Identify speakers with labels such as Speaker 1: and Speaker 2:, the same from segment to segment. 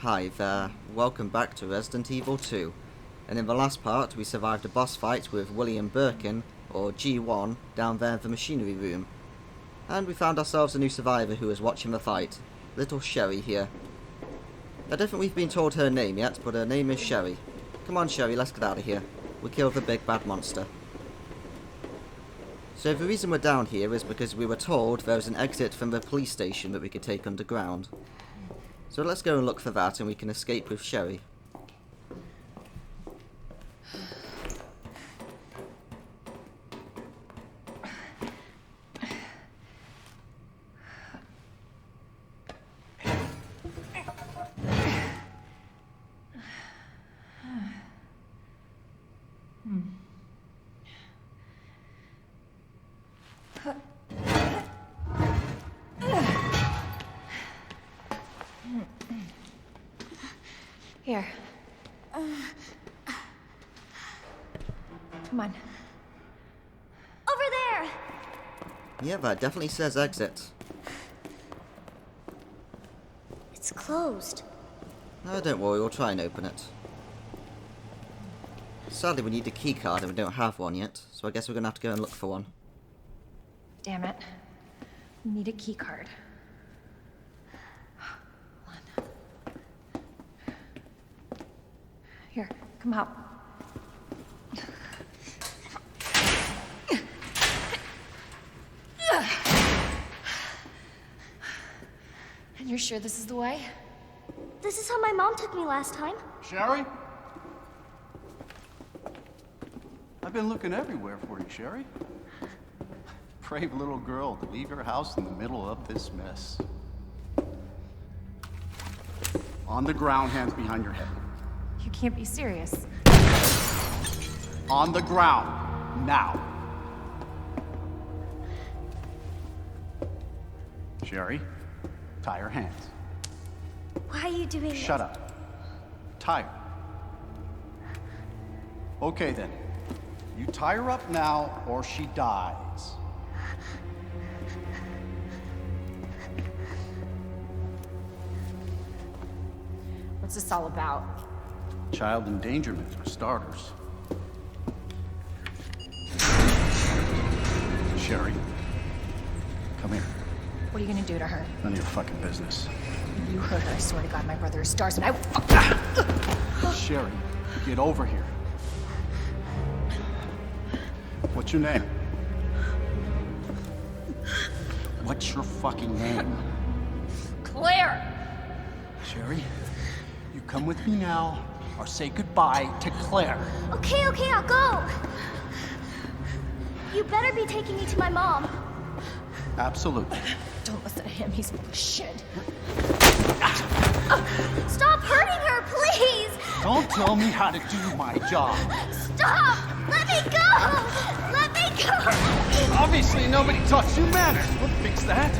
Speaker 1: Hi there, welcome back to Resident Evil 2, and in the last part we survived a boss fight with William Birkin, or G1, down there in the machinery room. And we found ourselves a new survivor who was watching the fight, little Sherry here. I don't think we've been told her name yet, but her name is Sherry. Come on Sherry, let's get out of here. We killed the big bad monster. So the reason we're down here is because we were told there was an exit from the police station that we could take underground. So let's go and look for that and we can escape with Sherry.
Speaker 2: Here. Come on.
Speaker 3: Over there!
Speaker 1: Yeah, that definitely says exit.
Speaker 3: It's closed.
Speaker 1: No, don't worry, we'll try and open it. Sadly, we need a keycard and we don't have one yet, so I guess we're going to have to go and look for one.
Speaker 2: Damn it. We need a key card. Here, come out. And you're sure this is the way?
Speaker 3: This is how my mom took me last time.
Speaker 4: Sherry? I've been looking everywhere for you, Sherry. Brave little girl to leave your house in the middle of this mess. On the ground, hands behind your head.
Speaker 2: You can't be serious.
Speaker 4: On the ground, now. Sherry, tie your hands.
Speaker 3: Why are you doing this?
Speaker 4: Shut up. Tie her. Okay then. You tie her up now or she dies.
Speaker 2: What's this all about?
Speaker 4: Child endangerment for starters. Sherry, come here.
Speaker 2: What are you gonna do to her?
Speaker 4: None of your fucking business.
Speaker 2: You hurt her. I swear to God, my brother is stars, and I will.
Speaker 4: Sherry, get over here. What's your name? What's your fucking name?
Speaker 2: Claire!
Speaker 4: Sherry, you come with me now, or say goodbye to Claire.
Speaker 3: Okay, I'll go. You better be taking me to my mom.
Speaker 4: Absolutely.
Speaker 2: Don't listen to him. He's full of shit.
Speaker 3: Stop hurting her, please!
Speaker 4: Don't tell me how to do my job.
Speaker 3: Stop! Let me go! Let me go!
Speaker 4: Obviously, nobody taught you manners. We'll fix that.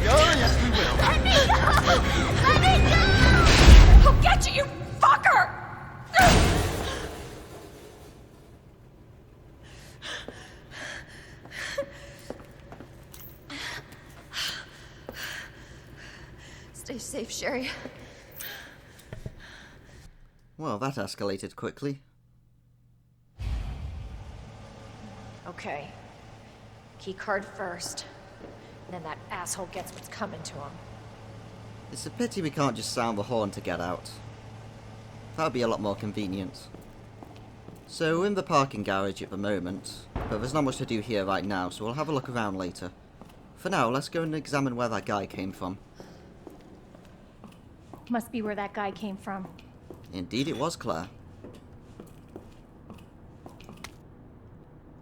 Speaker 4: Oh, yes, we will.
Speaker 3: Let me go! Let me go!
Speaker 2: I'll get you, you fucker! Stay safe, Sherry.
Speaker 1: Well, that escalated quickly.
Speaker 2: Okay. Key card first. Then that asshole gets what's coming to him.
Speaker 1: It's a pity we can't just sound the horn to get out. That would be a lot more convenient. So we're in the parking garage at the moment, but there's not much to do here right now, so we'll have a look around later. For now, let's go and examine where that guy came from.
Speaker 2: Must be where that guy came from.
Speaker 1: Indeed it was, Claire.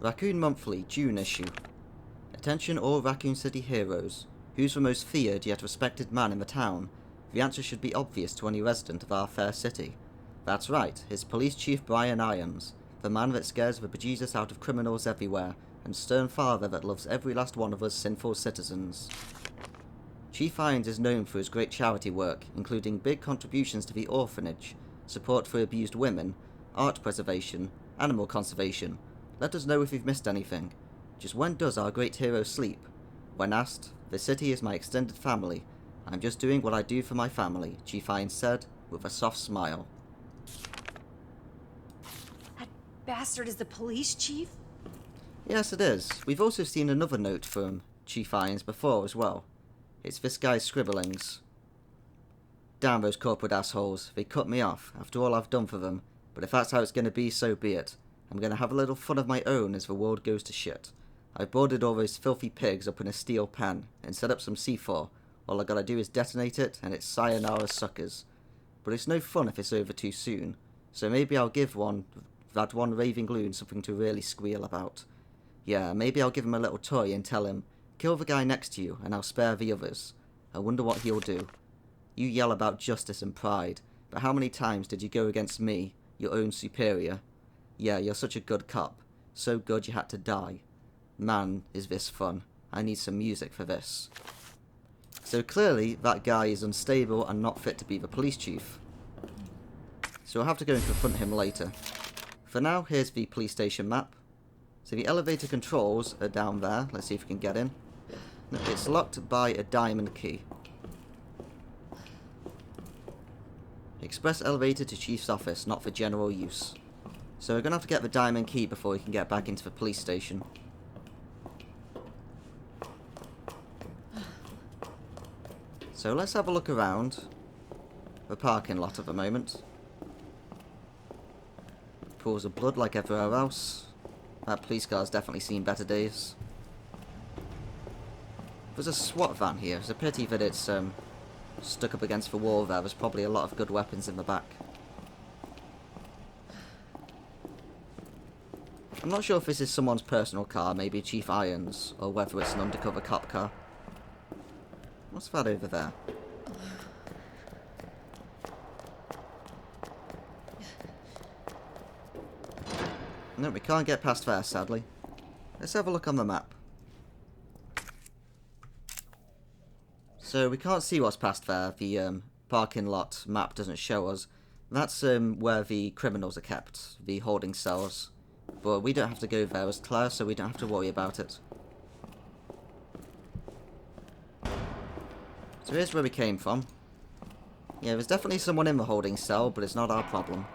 Speaker 1: Raccoon Monthly, June issue. Attention all Raccoon City heroes. Who's the most feared yet respected man in the town? The answer should be obvious to any resident of our fair city. That's right, it's Police Chief Brian Irons, the man that scares the bejesus out of criminals everywhere, and stern father that loves every last one of us sinful citizens. Chief Irons is known for his great charity work, including big contributions to the Orphanage, support for abused women, art preservation, animal conservation. Let us know if you've missed anything. Just when does our great hero sleep? When asked, the city is my extended family. I'm just doing what I do for my family, Chief Irons said, with a soft smile.
Speaker 2: That bastard is the police chief?
Speaker 1: Yes, it is. We've also seen another note from Chief Irons before as well. It's this guy's scribblings. Damn those corporate assholes. They cut me off after all I've done for them. But if that's how it's going to be, so be it. I'm going to have a little fun of my own as the world goes to shit. I boarded all those filthy pigs up in a steel pan and set up some C4. All I gotta do is detonate it and it's sayonara suckers. But it's no fun if it's over too soon. So maybe I'll give that one raving loon something to really squeal about. Yeah, maybe I'll give him a little toy and tell him, kill the guy next to you and I'll spare the others. I wonder what he'll do. You yell about justice and pride, but how many times did you go against me, your own superior? Yeah, you're such a good cop. So good you had to die. Man, is this fun. I need some music for this. So clearly, that guy is unstable and not fit to be the police chief. So we'll have to go and confront him later. For now, here's the police station map. So the elevator controls are down there. Let's see if we can get in. No, it's locked by a diamond key. Express elevator to chief's office, not for general use. So we're going to have to get the diamond key before we can get back into the police station. So let's have a look around the parking lot at the moment. Pools of blood like everywhere else. That police car's definitely seen better days. There's a SWAT van here. It's a pity that it's stuck up against the wall there. There's probably a lot of good weapons in the back. I'm not sure if this is someone's personal car, maybe Chief Irons, or whether it's an undercover cop car. What's that over there? No, we can't get past there, sadly. Let's have a look on the map. So we can't see what's past there. The parking lot map doesn't show us. That's where the criminals are kept, the holding cells. But we don't have to go there as Claire, so we don't have to worry about it. So here's where we came from. Yeah, there's definitely someone in the holding cell, but it's not our problem.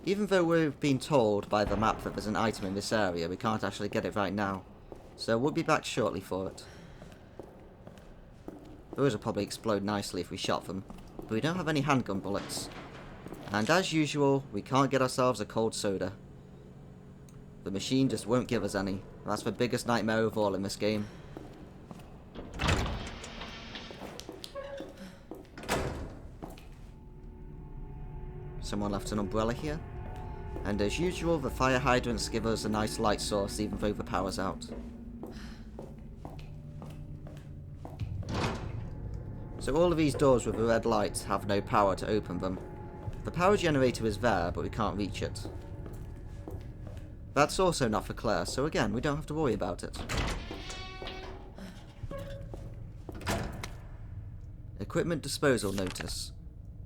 Speaker 1: Even though we've been told by the map that there's an item in this area, we can't actually get it right now. So we'll be back shortly for it. Those will probably explode nicely if we shot them, but we don't have any handgun bullets. And as usual, we can't get ourselves a cold soda. The machine just won't give us any. That's the biggest nightmare of all in this game. Someone left an umbrella here. And as usual, the fire hydrants give us a nice light source even though the power's out. So all of these doors with the red lights have no power to open them. The power generator is there, but we can't reach it. That's also not for Claire, so again, we don't have to worry about it. Equipment disposal notice.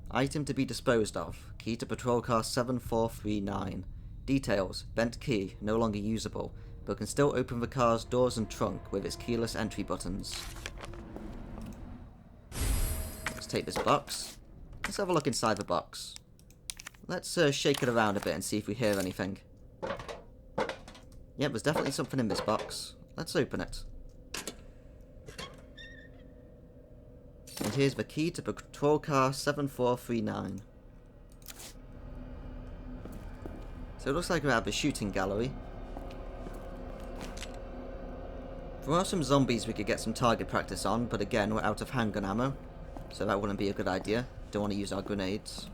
Speaker 1: Item to be disposed of. Key to patrol car 7439. Details. Bent key, no longer usable, but can still open the car's doors and trunk with its keyless entry buttons. Let's take this box. Let's have a look inside the box. Let's shake it around a bit and see if we hear anything. Yep, there's definitely something in this box. Let's open it. And here's the key to patrol car 7439. So it looks like we're at the shooting gallery. There are some zombies we could get some target practice on, but again, we're out of handgun ammo. So that wouldn't be a good idea. Don't want to use our grenades.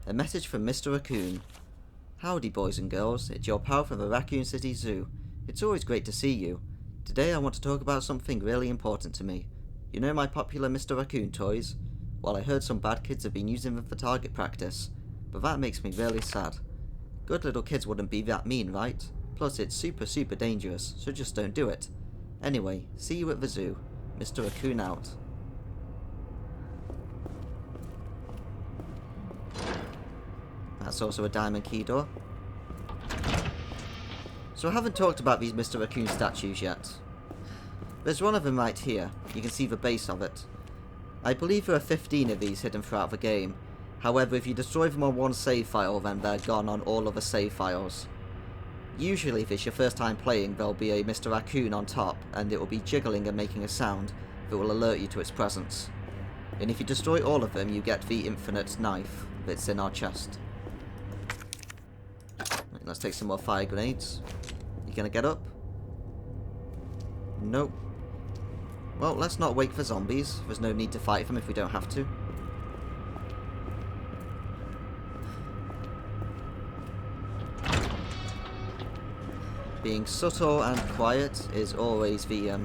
Speaker 1: A message from Mr. Raccoon. Howdy boys and girls, it's your pal from the Raccoon City Zoo. It's always great to see you. Today I want to talk about something really important to me. You know my popular Mr. Raccoon toys? Well, I heard some bad kids have been using them for target practice, but that makes me really sad. Good little kids wouldn't be that mean, right? Plus it's super dangerous, so just don't do it. Anyway, see you at the zoo. Mr. Raccoon out. That's also a diamond key door. So I haven't talked about these Mr. Raccoon statues yet. There's one of them right here. You can see the base of it. I believe there are 15 of these hidden throughout the game. However, if you destroy them on one save file, then they're gone on all other save files. Usually, if it's your first time playing, there'll be a Mr. Raccoon on top, and it will be jiggling and making a sound that will alert you to its presence. And if you destroy all of them, you get the infinite knife that's in our chest. Right, let's take some more fire grenades. You gonna get up? Nope. Well, let's not wait for zombies. There's no need to fight them if we don't have to. Being subtle and quiet is always the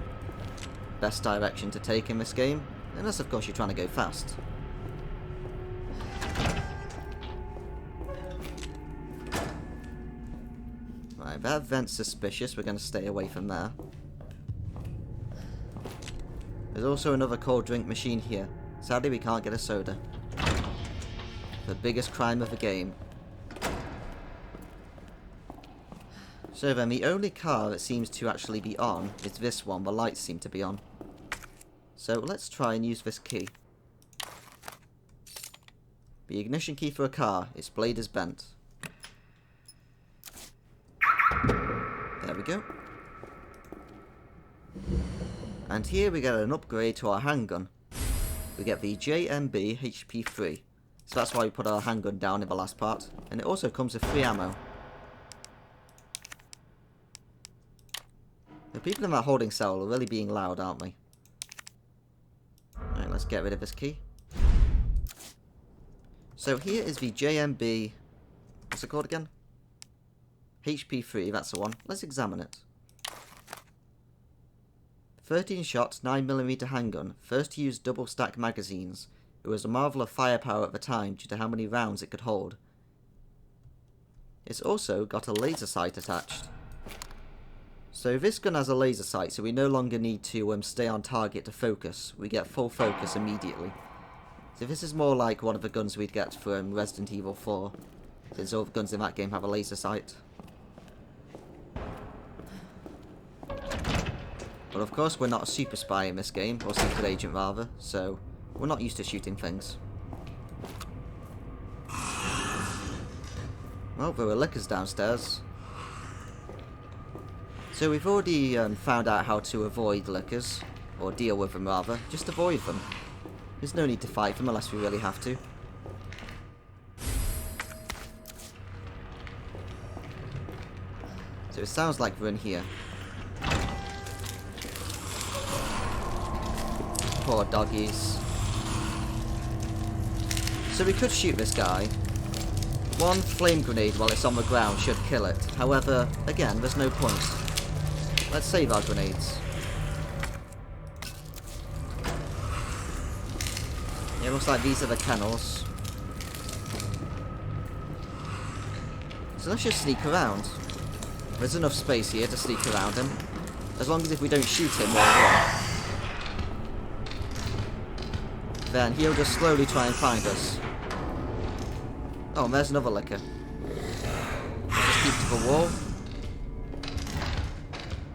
Speaker 1: best direction to take in this game, unless of course you're trying to go fast. Right, that vent's suspicious, we're going to stay away from there. There's also another cold drink machine here. Sadly we can't get a soda. The biggest crime of the game. So then, the only car that seems to actually be on is this one. The lights seem to be on. So let's try and use this key. The ignition key for a car. Its blade is bent. There we go. And here we get an upgrade to our handgun. We get the JMB HP3. So that's why we put our handgun down in the last part. And it also comes with free ammo. The people in that holding cell are really being loud, aren't they? Alright, let's get rid of this key. So here is the JMB... What's it called again? HP3, that's the one. Let's examine it. 13 shot, 9mm handgun. First to use double stack magazines. It was a marvel of firepower at the time due to how many rounds it could hold. It's also got a laser sight attached. So this gun has a laser sight, so we no longer need to stay on target to focus. We get full focus immediately. So this is more like one of the guns we'd get from Resident Evil 4, since all the guns in that game have a laser sight. But of course we're not a super spy in this game, or secret agent rather, so we're not used to shooting things. Well, there are lickers downstairs. So we've already found out how to avoid lickers, or deal with them rather. Just avoid them. There's no need to fight them unless we really have to. So it sounds like we're in here. Poor doggies. So we could shoot this guy. One flame grenade while it's on the ground should kill it. However, again, there's no point. Let's save our grenades. It looks like these are the kennels. So let's just sneak around. There's enough space here to sneak around him. As long as if we don't shoot him while we're on. Then he'll just slowly try and find us. Oh, and there's another licker. Let's just keep to the wall.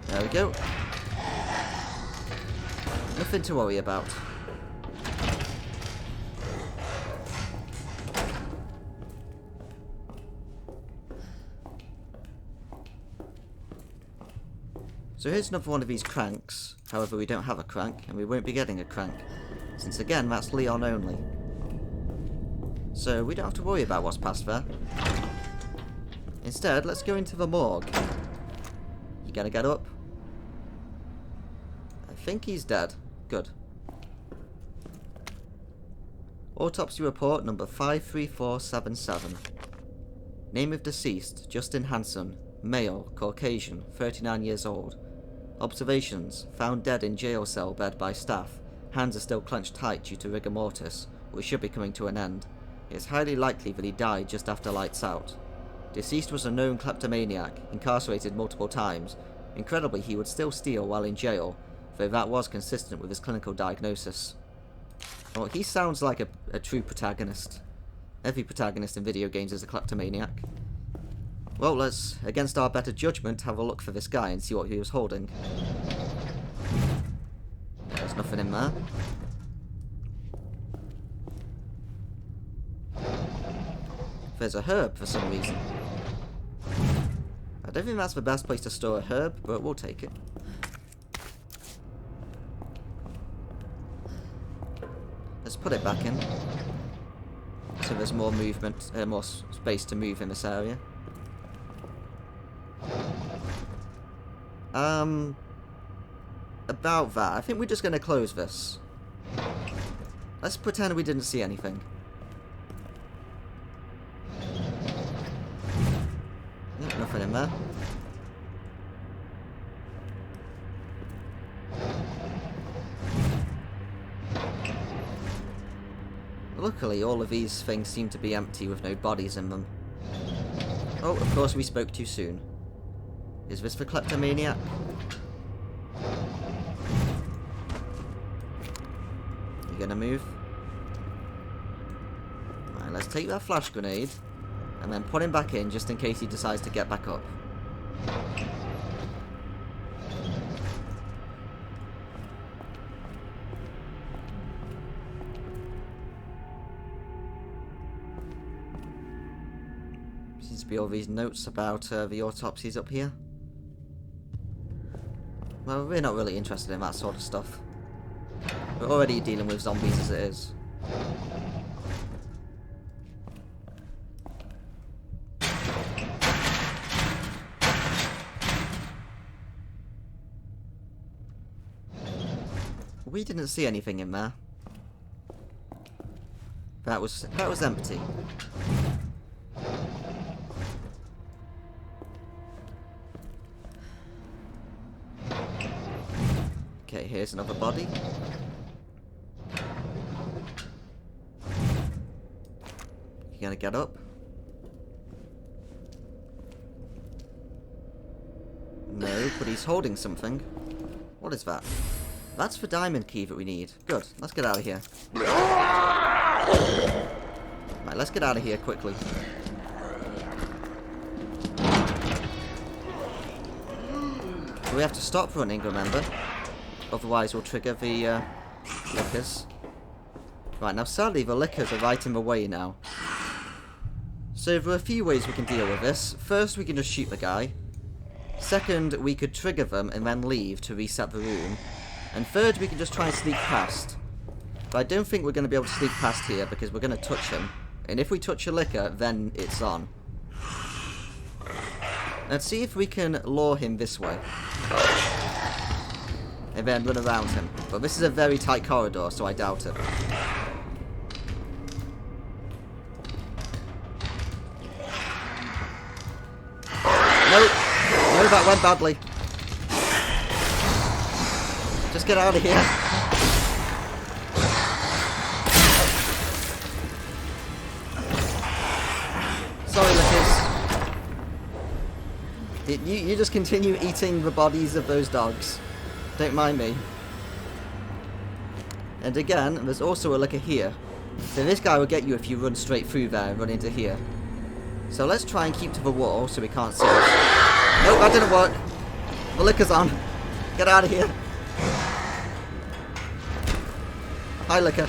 Speaker 1: There we go. Nothing to worry about. So here's another one of these cranks. However, we don't have a crank, and we won't be getting a crank. Since again, that's Leon only. So we don't have to worry about what's past there. Instead, let's go into the morgue. You gonna get up? I think he's dead. Good. Autopsy report number 53477. Name of deceased, Justin Hanson. Male, Caucasian, 39 years old. Observations, found dead in jail cell bed by staff. Hands are still clenched tight due to rigor mortis, which should be coming to an end. It is highly likely that he died just after lights out. Deceased was a known kleptomaniac, incarcerated multiple times. Incredibly, he would still steal while in jail, though that was consistent with his clinical diagnosis. Well, he sounds like a true protagonist. Every protagonist in video games is a kleptomaniac. Well, let's, against our better judgment, have a look for this guy and see what he was holding. Nothing in there. There's a herb for some reason. I don't think that's the best place to store a herb, but we'll take it. Let's put it back in. So there's more movement, more space to move in this area. About that, I think we're just going to close this. Let's pretend we didn't see anything. Yep, nothing in there. Luckily, all of these things seem to be empty with no bodies in them. Oh, of course we spoke too soon. Is this the kleptomaniac? You gonna move? Alright, let's take that flash grenade and then put him back in just in case he decides to get back up. Seems to be all these notes about the autopsies up here. Well, we're not really interested in that sort of stuff. We're already dealing with zombies as it is. We didn't see anything in there. That was empty. Okay, here's another body. You gonna get up? No, but he's holding something. What is that? That's the diamond key that we need. Good, let's get out of here. Right, let's get out of here quickly. We have to stop running, remember? Otherwise we'll trigger the lickers. Right, now sadly the lickers are right in the way now. So there are a few ways we can deal with this. First, we can just shoot the guy. Second, we could trigger them and then leave to reset the room. And third, we can just try and sneak past. But I don't think we're going to be able to sneak past here because we're going to touch him. And if we touch a licker, then it's on. Let's see if we can lure him this way. And then run around him. But this is a very tight corridor, so I doubt it. Nope. No, that went badly. Just get out of here. Sorry, lickers. You just continue eating the bodies of those dogs. Don't mind me. And again, there's also a licker here. So this guy will get you if you run straight through there and run into here. So let's try and keep to the wall so we can't see us. Nope, that didn't work. The licker's on. Get out of here. Hi, licker.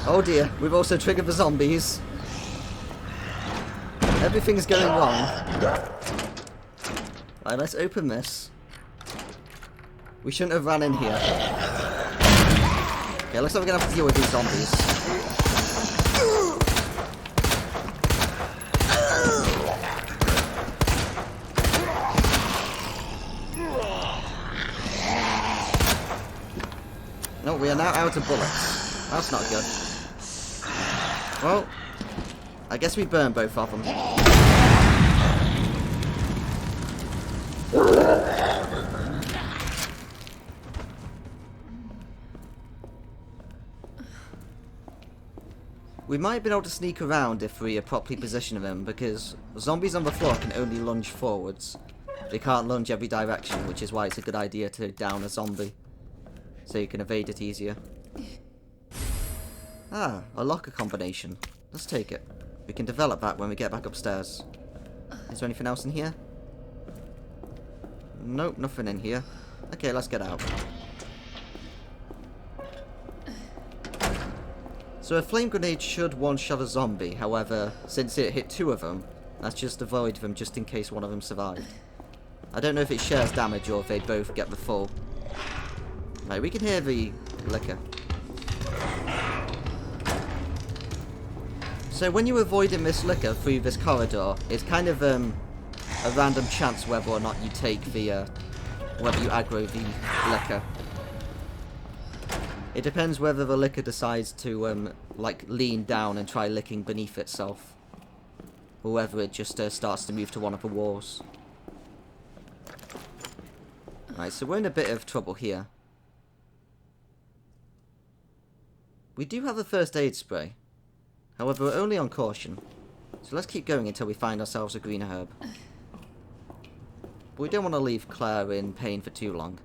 Speaker 1: Oh dear, we've also triggered the zombies. Everything's going wrong. Right, let's open this. We shouldn't have ran in here. Okay, looks like we're gonna have to deal with these zombies. No, we are now out of bullets. That's not good. Well, I guess we burned both of them. We might have been able to sneak around if we properly position them, because zombies on the floor can only lunge forwards. They can't lunge every direction, which is why it's a good idea to down a zombie. So you can evade it easier. Ah, a locker combination. Let's take it. We can develop that when we get back upstairs. Is there anything else in here? Nope, nothing in here. Okay, let's get out. So a flame grenade should one-shot a zombie. However, since it hit 2 of them, let's just avoid them just in case one of them survived. I don't know if it shares damage or if they both get the full. Right, we can hear the liquor. So when you're avoiding this liquor through this corridor, it's kind of a random chance whether or not you take the, whether you aggro the liquor. It depends whether the liquor decides to, like, lean down and try licking beneath itself. Or whether it just starts to move to one of the walls. Right, so we're in a bit of trouble here. We do have a first aid spray. However, we're only on caution. So let's keep going until we find ourselves a green herb. But we don't want to leave Claire in pain for too long.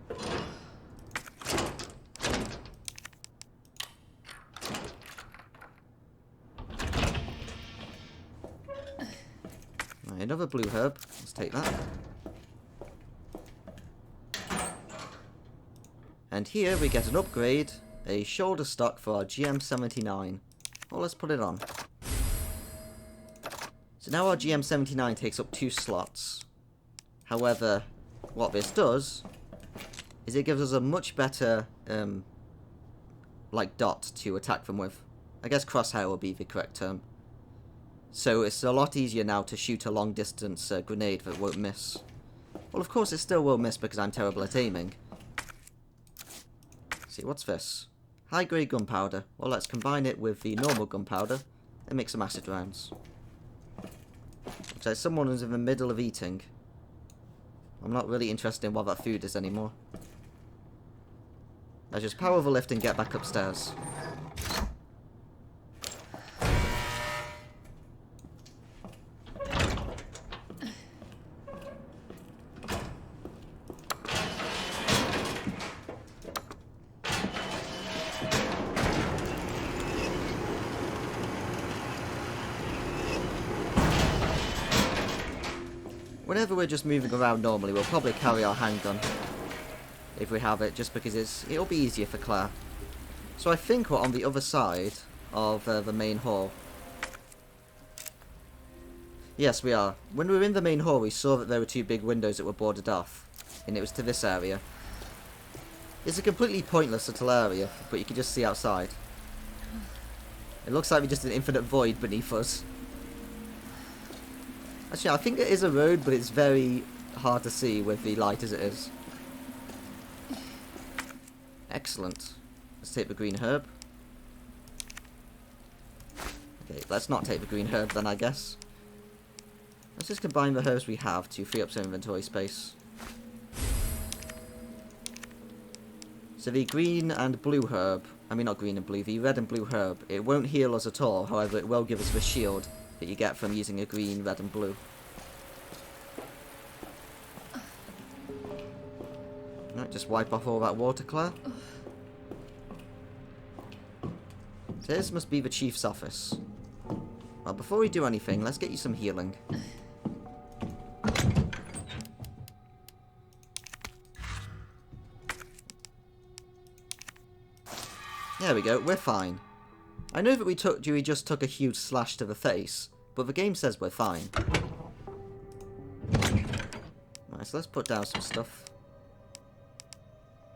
Speaker 1: Right, another blue herb. Let's take that. And here we get an upgrade, a shoulder stock for our GM79. Well, let's put it on. So now our GM79 takes up 2 slots. However, what this does is it gives us a much better, like, dot to attack them with. I guess crosshair will be the correct term. So it's a lot easier now to shoot a long distance grenade that won't miss. Well, of course it still will miss because I'm terrible at aiming. See, what's this? High grade gunpowder. Well, let's combine it with the normal gunpowder and make some acid rounds. Looks like someone is in the middle of eating. I'm not really interested in what that food is anymore. Let's just power the lift and get back upstairs. Whenever we're just moving around normally, we'll probably carry our handgun. If we have it, just because it'll be easier for Claire. So I think we're on the other side of the main hall. Yes, we are. When we were in the main hall, we saw that there were 2 big windows that were boarded off. And it was to this area. It's a completely pointless little area, but you can just see outside. It looks like we're just an infinite void beneath us. Actually, I think it is a road, but it's very hard to see with the light as it is. Excellent. Let's take the green herb. Okay, let's not take the green herb then, I guess. Let's just combine the herbs we have to free up some inventory space. So the green and blue herb, I mean not green and blue, the red and blue herb, it won't heal us at all, however it will give us the shield that you get from using a green, red and blue. Right, just wipe off all that water, Claire. So this must be the chief's office. Well, before we do anything, let's get you some healing. There we go, we're fine. I know that we just took a huge slash to the face, but the game says we're fine. Right, so let's put down some stuff.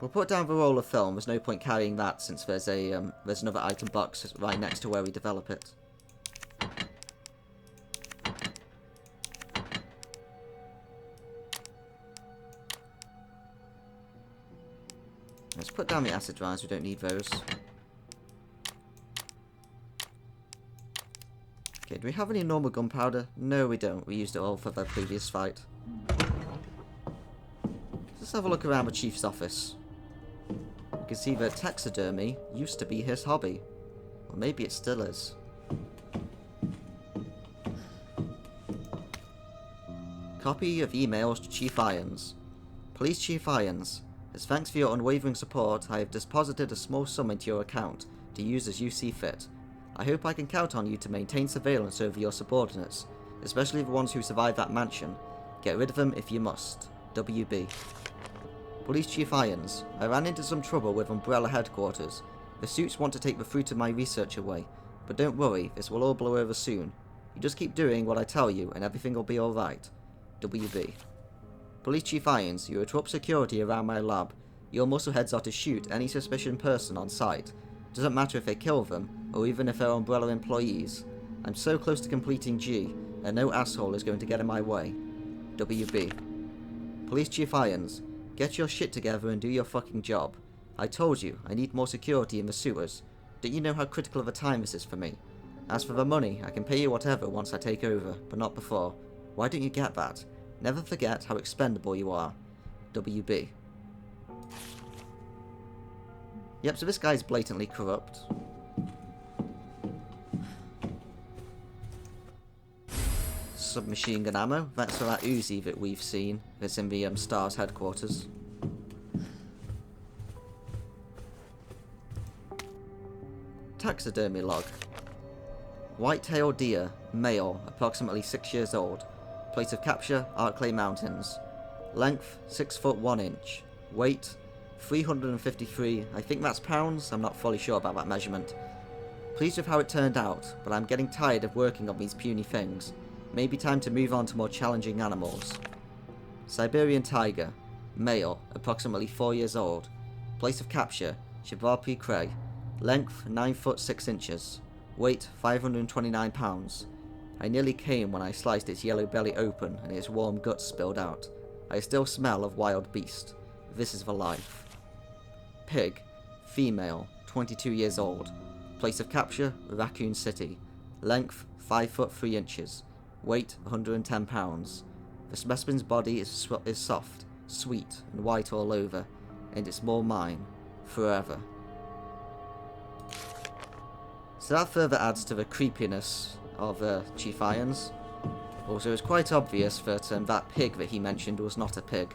Speaker 1: We'll put down the roll of film. There's no point carrying that since there's another item box right next to where we develop it. Let's put down the acid rounds. We don't need those. Okay, do we have any normal gunpowder? No, we don't. We used it all for the previous fight. Let's have a look around the chief's office. You can see that taxidermy used to be his hobby. Or maybe it still is. Copy of emails to Chief Irons. Please, Chief Irons, as thanks for your unwavering support, I have deposited a small sum into your account to use as you see fit. I hope I can count on you to maintain surveillance over your subordinates, especially the ones who survived that mansion. Get rid of them if you must. WB. Police Chief Irons, I ran into some trouble with Umbrella headquarters. The suits want to take the fruit of my research away, but don't worry, this will all blow over soon. You just keep doing what I tell you and everything will be alright. WB. Police Chief Irons, you are to up security around my lab. Your muscleheads are to shoot any suspicious person on sight. Doesn't matter if they kill them, or even if they're Umbrella employees. I'm so close to completing G, and no asshole is going to get in my way. WB. Police Chief Irons, get your shit together and do your fucking job. I told you, I need more security in the sewers. Don't you know how critical of a time this is for me? As for the money, I can pay you whatever once I take over, but not before. Why don't you get that? Never forget how expendable you are. WB. Yep, so this guy's blatantly corrupt. Submachine gun ammo. That's for that Uzi that we've seen. That's in the STARS headquarters. Taxidermy log. White-tailed deer, male, approximately 6 years old. Place of capture, Arklay Mountains. Length, 6 foot 1 inch. Weight, 353, I think that's pounds, I'm not fully sure about that measurement. Pleased with how it turned out, but I'm getting tired of working on these puny things. Maybe time to move on to more challenging animals. Siberian tiger, male, approximately 4 years old. Place of capture, Shivarpi Cray. Length, 9 foot 6 inches. Weight, 529 pounds. I nearly came when I sliced its yellow belly open and its warm guts spilled out. I still smell of wild beast. This is the life. Pig, female, 22 years old. Place of capture, Raccoon City. Length, 5 foot 3 inches. Weight, 110 pounds. The specimen's body is soft, sweet, and white all over, and it's more mine, forever. So that further adds to the creepiness of Chief Irons. Also, it's quite obvious that that pig that he mentioned was not a pig.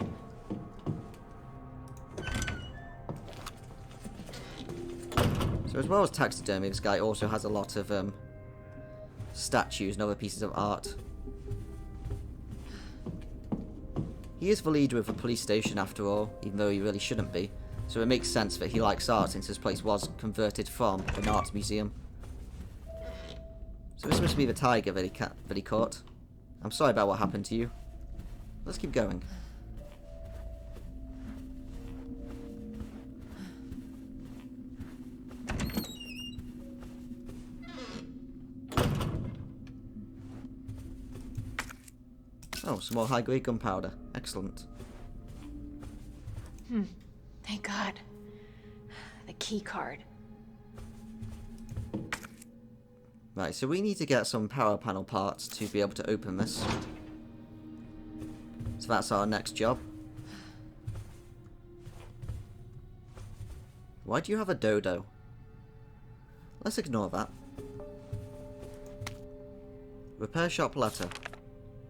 Speaker 1: So as well as taxidermy, this guy also has a lot of statues and other pieces of art. He is the leader of the police station after all, even though he really shouldn't be. So it makes sense that he likes art since this place was converted from an art museum. So this must be the tiger that he caught. I'm sorry about what happened to you. Let's keep going. Oh, some more high-grade gunpowder. Excellent.
Speaker 2: Thank God. The key card.
Speaker 1: Right, so we need to get some power panel parts to be able to open this. So that's our next job. Why do you have a dodo? Let's ignore that. Repair shop letter.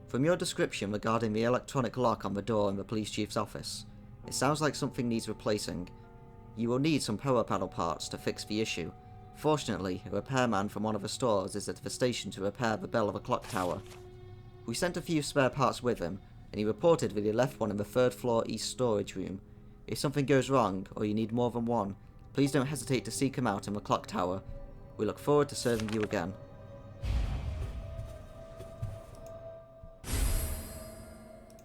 Speaker 1: From your description regarding the electronic lock on the door in the police chief's office, it sounds like something needs replacing. You will need some power panel parts to fix the issue. Fortunately, a repairman from one of the stores is at the station to repair the bell of a clock tower. We sent a few spare parts with him, and he reported that he left one in the 3rd floor east storage room. If something goes wrong, or you need more than one, please don't hesitate to seek him out in the clock tower. We look forward to serving you again.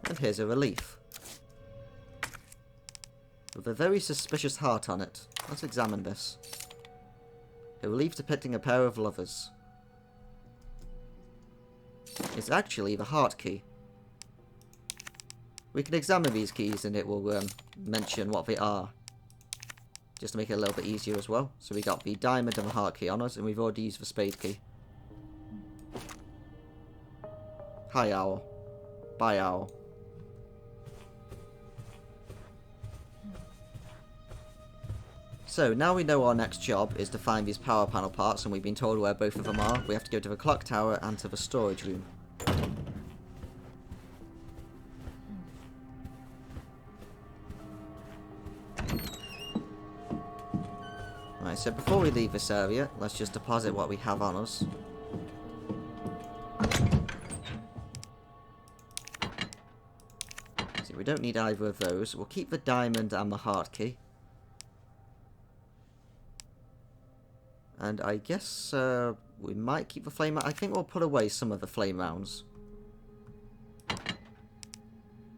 Speaker 1: And here's a relief. With a very suspicious heart on it. Let's examine this. A relief depicting a pair of lovers. It's actually the heart key. We can examine these keys and it will mention what they are. Just to make it a little bit easier as well. So we got the diamond and the heart key on us, and we've already used the spade key. Hi, owl. Bye, owl. So, now we know our next job is to find these power panel parts, and we've been told where both of them are. We have to go to the clock tower and to the storage room. Right, so before we leave this area, let's just deposit what we have on us. So we we don't need either of those. We'll keep the diamond and the heart key. And I guess we might keep the flame. I think we'll put away some of the flame rounds.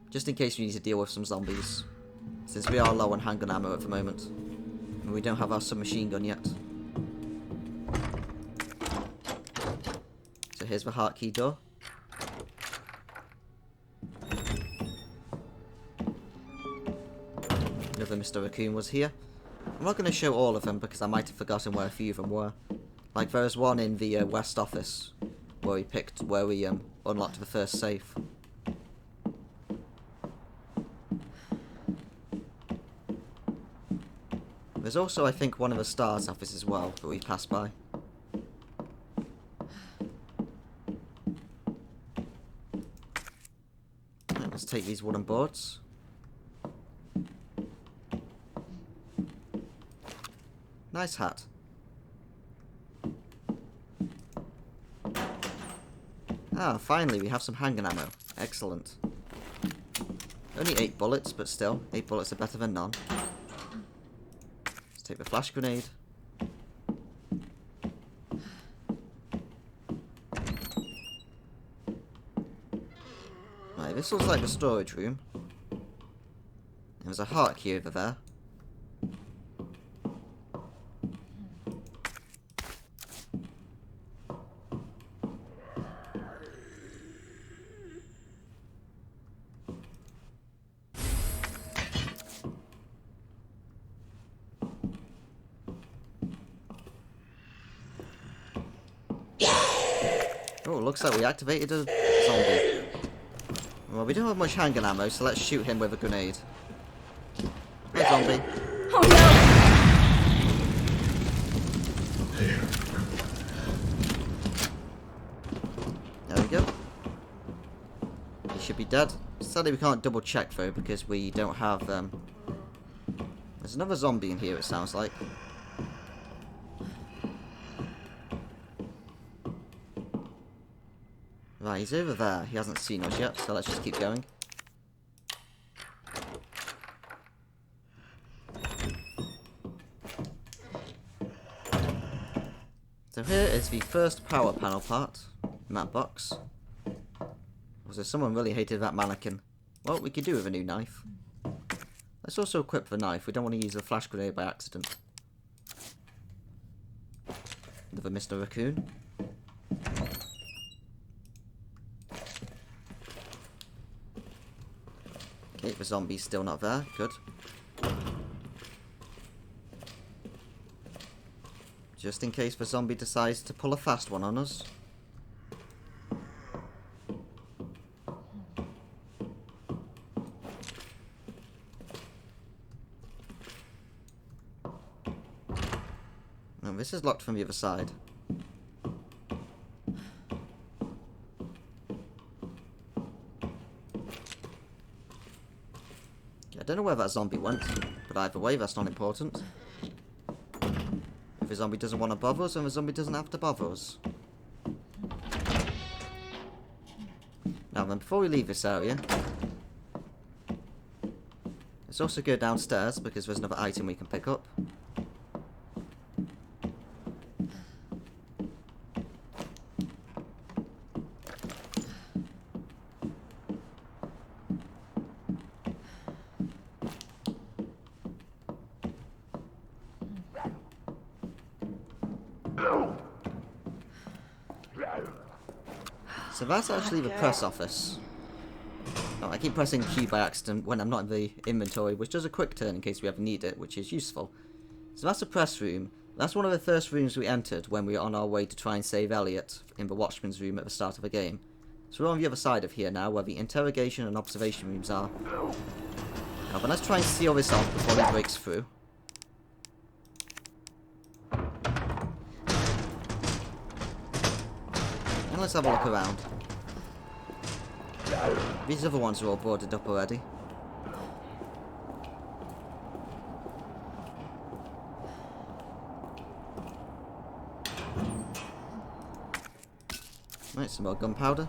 Speaker 1: Just in case we need to deal with some zombies. Since we are low on handgun ammo at the moment. And we don't have our submachine gun yet. So here's the heart key door. Another Mr. Raccoon was here. I'm not going to show all of them because I might have forgotten where a few of them were. Like there was one in the west office where we unlocked the first safe. There's also, I think, one of the stars office as well that we passed by. Right, let's take these wooden boards. Nice hat. Ah, finally we have some handgun ammo. Excellent. Only 8 bullets, but still, 8 bullets are better than none. Let's take the flash grenade. Right, this looks like the storage room. There's a heart key over there. Oh, looks like we activated a zombie. Well, we don't have much handgun ammo, so let's shoot him with a grenade. Hey, zombie.
Speaker 3: Oh no!
Speaker 1: There we go. He should be dead. Sadly, we can't double check though because we don't have. There's another zombie in here. It sounds like. Right, he's over there. He hasn't seen us yet, so let's just keep going. So here is the first power panel part in that box. So someone really hated that mannequin. Well, we could do with a new knife. Let's also equip the knife. We don't want to use a flash grenade by accident. Another Mr. Raccoon. Okay, the zombie's still not there. Good. Just in case the zombie decides to pull a fast one on us. No, this is locked from the other side. I don't know where that zombie went, but either way, that's not important. If the zombie doesn't want to bother us, then the zombie doesn't have to bother us. Now then, before we leave this area, let's also go downstairs, because there's another item we can pick up. So that's actually the press office. Oh, I keep pressing Q by accident when I'm not in the inventory, which does a quick turn in case we ever need it, which is useful. So that's the press room. That's one of the first rooms we entered when we were on our way to try and save Elliot in the Watchman's room at the start of the game. So we're on the other side of here now, where the interrogation and observation rooms are. Now then, let's try and seal this off before he breaks through. And let's have a look around. These other ones are all boarded up already. Right, some more gunpowder.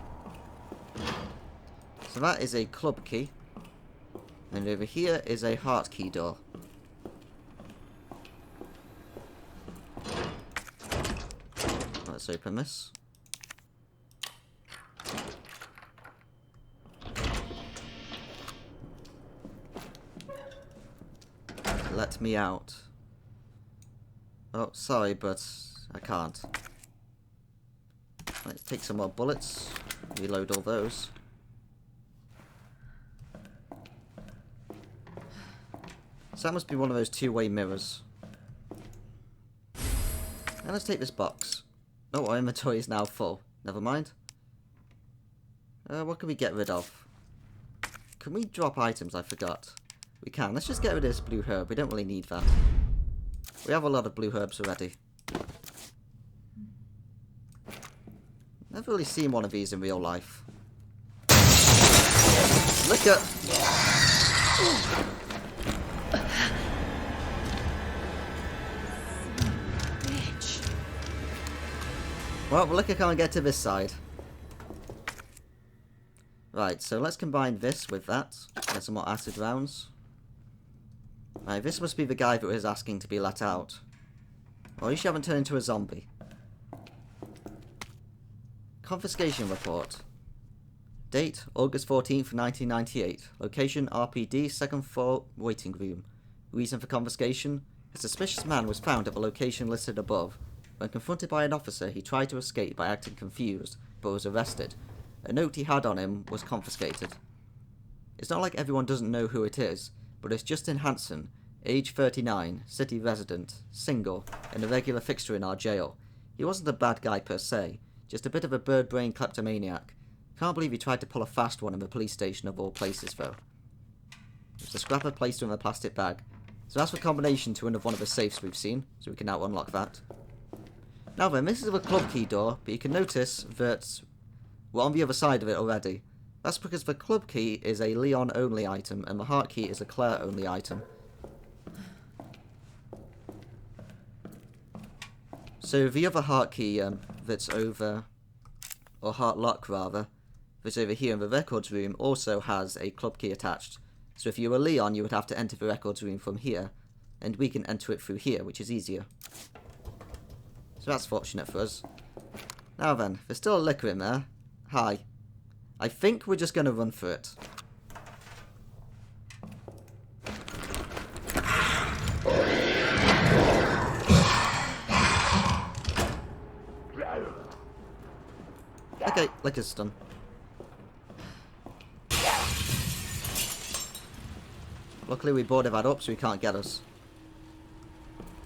Speaker 1: So that is a club key. And over here is a heart key door. Let's open this. Let me out. Oh, sorry, but I can't. Let's take some more bullets. Reload all those. So that must be one of those two-way mirrors. And let's take this box. Oh, our inventory is now full. Never mind. What can we get rid of? Can we drop items? I forgot. We can. Let's just get rid of this blue herb. We don't really need that. We have a lot of blue herbs already. Never really seen one of these in real life. Liquor!
Speaker 2: Bitch.
Speaker 1: Well, Liquor can't get to this side. Right, so let's combine this with that. Get some more acid rounds. Right, this must be the guy that was asking to be let out. Or you haven't turned into a zombie. Confiscation report. Date, August 14th, 1998. Location, RPD, second floor, waiting room. Reason for confiscation? A suspicious man was found at the location listed above. When confronted by an officer, he tried to escape by acting confused, but was arrested. A note he had on him was confiscated. It's not like everyone doesn't know who it is, but it's Justin Hansen, age 39, city resident, single, and a regular fixture in our jail. He wasn't a bad guy per se, just a bit of a bird-brained kleptomaniac. Can't believe he tried to pull a fast one in the police station of all places, though. There's a scrapper placed in a plastic bag. So that's the combination to one of the safes we've seen, so we can now unlock that. Now then, this is the club key door, but you can notice that we're on the other side of it already. That's because the club key is a Leon-only item, and the heart key is a Claire-only item. So the other heart key that's over, or heart lock rather, that's over here in the records room also has a club key attached. So if you were Leon, you would have to enter the records room from here, and we can enter it through here, which is easier. So that's fortunate for us. Now then, there's still a Liquor in there. Hi. I think we're just going to run for it. Okay, Liquor's done. Luckily we boarded that up so he can't get us.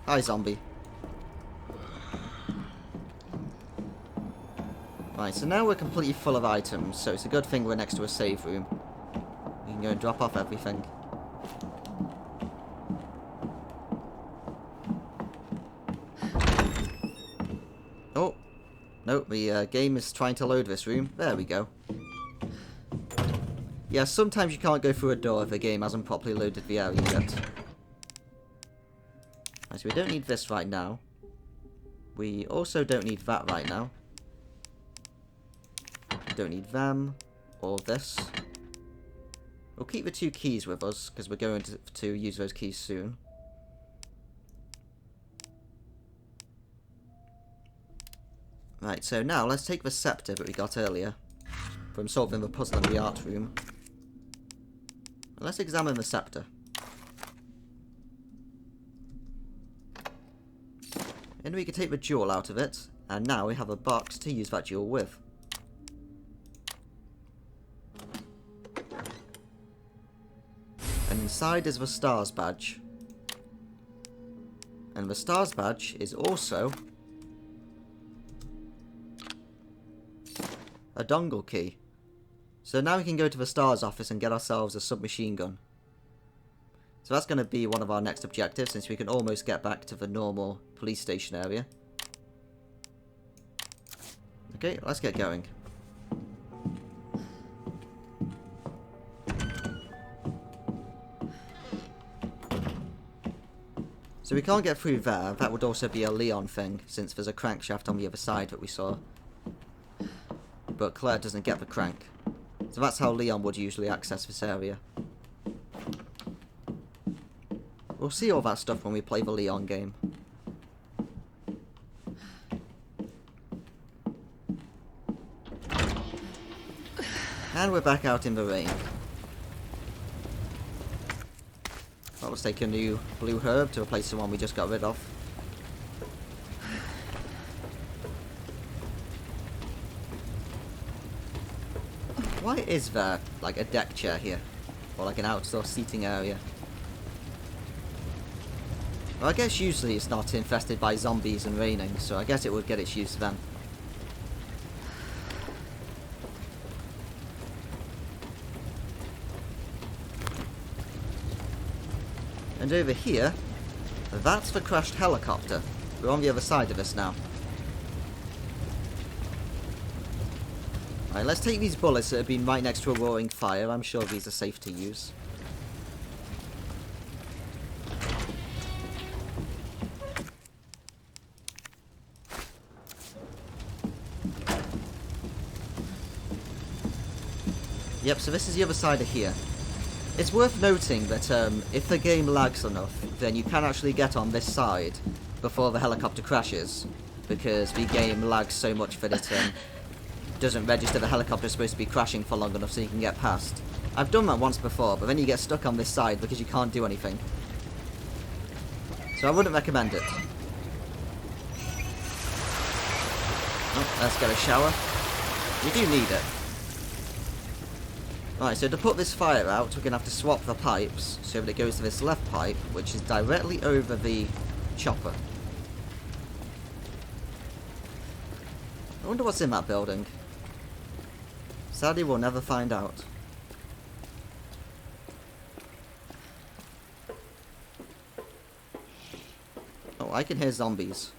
Speaker 1: Hi, zombie. Right, so now we're completely full of items, so it's a good thing we're next to a save room. We can go and drop off everything. Oh! No, the game is trying to load this room. There we go. Yeah, sometimes you can't go through a door if the game hasn't properly loaded the area yet. Right, so we don't need this right now. We also don't need that right now. We don't need them, or this. We'll keep the two keys with us, because we're going to use those keys soon. Right, so now let's take the scepter that we got earlier from solving the puzzle in the art room. And let's examine the scepter. And we can take the jewel out of it, and now we have a box to use that jewel with. And inside is the stars badge. And the stars badge is also a dongle key. So now we can go to the stars office and get ourselves a submachine gun. So that's going to be one of our next objectives, since we can almost get back to the normal police station area. Okay, let's get going. So we can't get through there. That would also be a Leon thing, since there's a crankshaft on the other side that we saw. But Claire doesn't get the crank. So that's how Leon would usually access this area. We'll see all that stuff when we play the Leon game. And we're back out in the rain. Well, let's take a new blue herb to replace the one we just got rid of. Why is there, like, a deck chair here? Or like an outdoor seating area? Well, I guess usually it's not infested by zombies and raining, so I guess it would get its use then. And over here, that's the crashed helicopter. We're on the other side of this now. Alright, let's take these bullets that have been right next to a roaring fire. I'm sure these are safe to use. Yep, so this is the other side of here. It's worth noting that if the game lags enough, then you can actually get on this side before the helicopter crashes, because the game lags so much that it doesn't register the helicopter is supposed to be crashing for long enough so you can get past. I've done that once before, but then you get stuck on this side because you can't do anything. So I wouldn't recommend it. Oh, let's get a shower. We do need it. Right, so to put this fire out, we're going to have to swap the pipes so that it goes to this left pipe, which is directly over the chopper. I wonder what's in that building. Sadly, we'll never find out. Oh, I can hear zombies.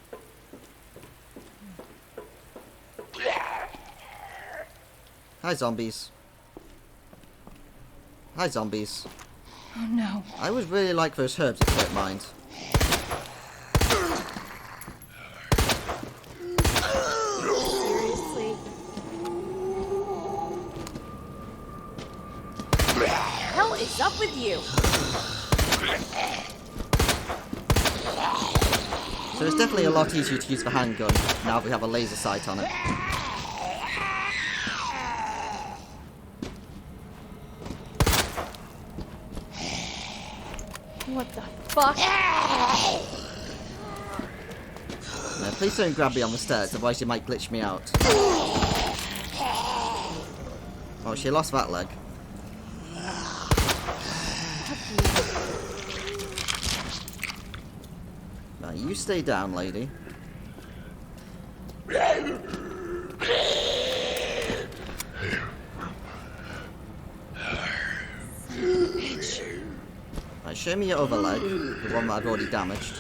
Speaker 1: Hi, zombies. Hi, zombies.
Speaker 2: Oh no.
Speaker 1: I would really like those herbs if you don't mind.
Speaker 2: Seriously? What the hell is up with you?
Speaker 1: So it's definitely a lot easier to use the handgun now that we have a laser sight on it.
Speaker 2: What the fuck?
Speaker 1: No, please don't grab me on the stairs, otherwise you might glitch me out. Oh, she lost that leg. Right, you stay down, lady. Right, show me your other leg, the one that I've already damaged.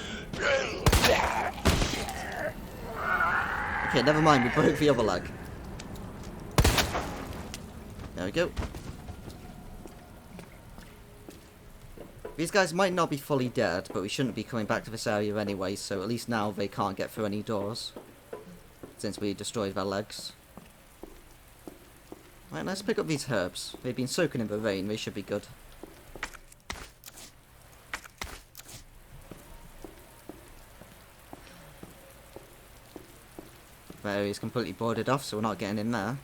Speaker 1: Okay, never mind, we broke the other leg. There we go. These guys might not be fully dead, but we shouldn't be coming back to this area anyway, so at least now they can't get through any doors, since we destroyed their legs. Right, let's pick up these herbs. They've been soaking in the rain, they should be good. The area is completely boarded off, so we're not getting in there.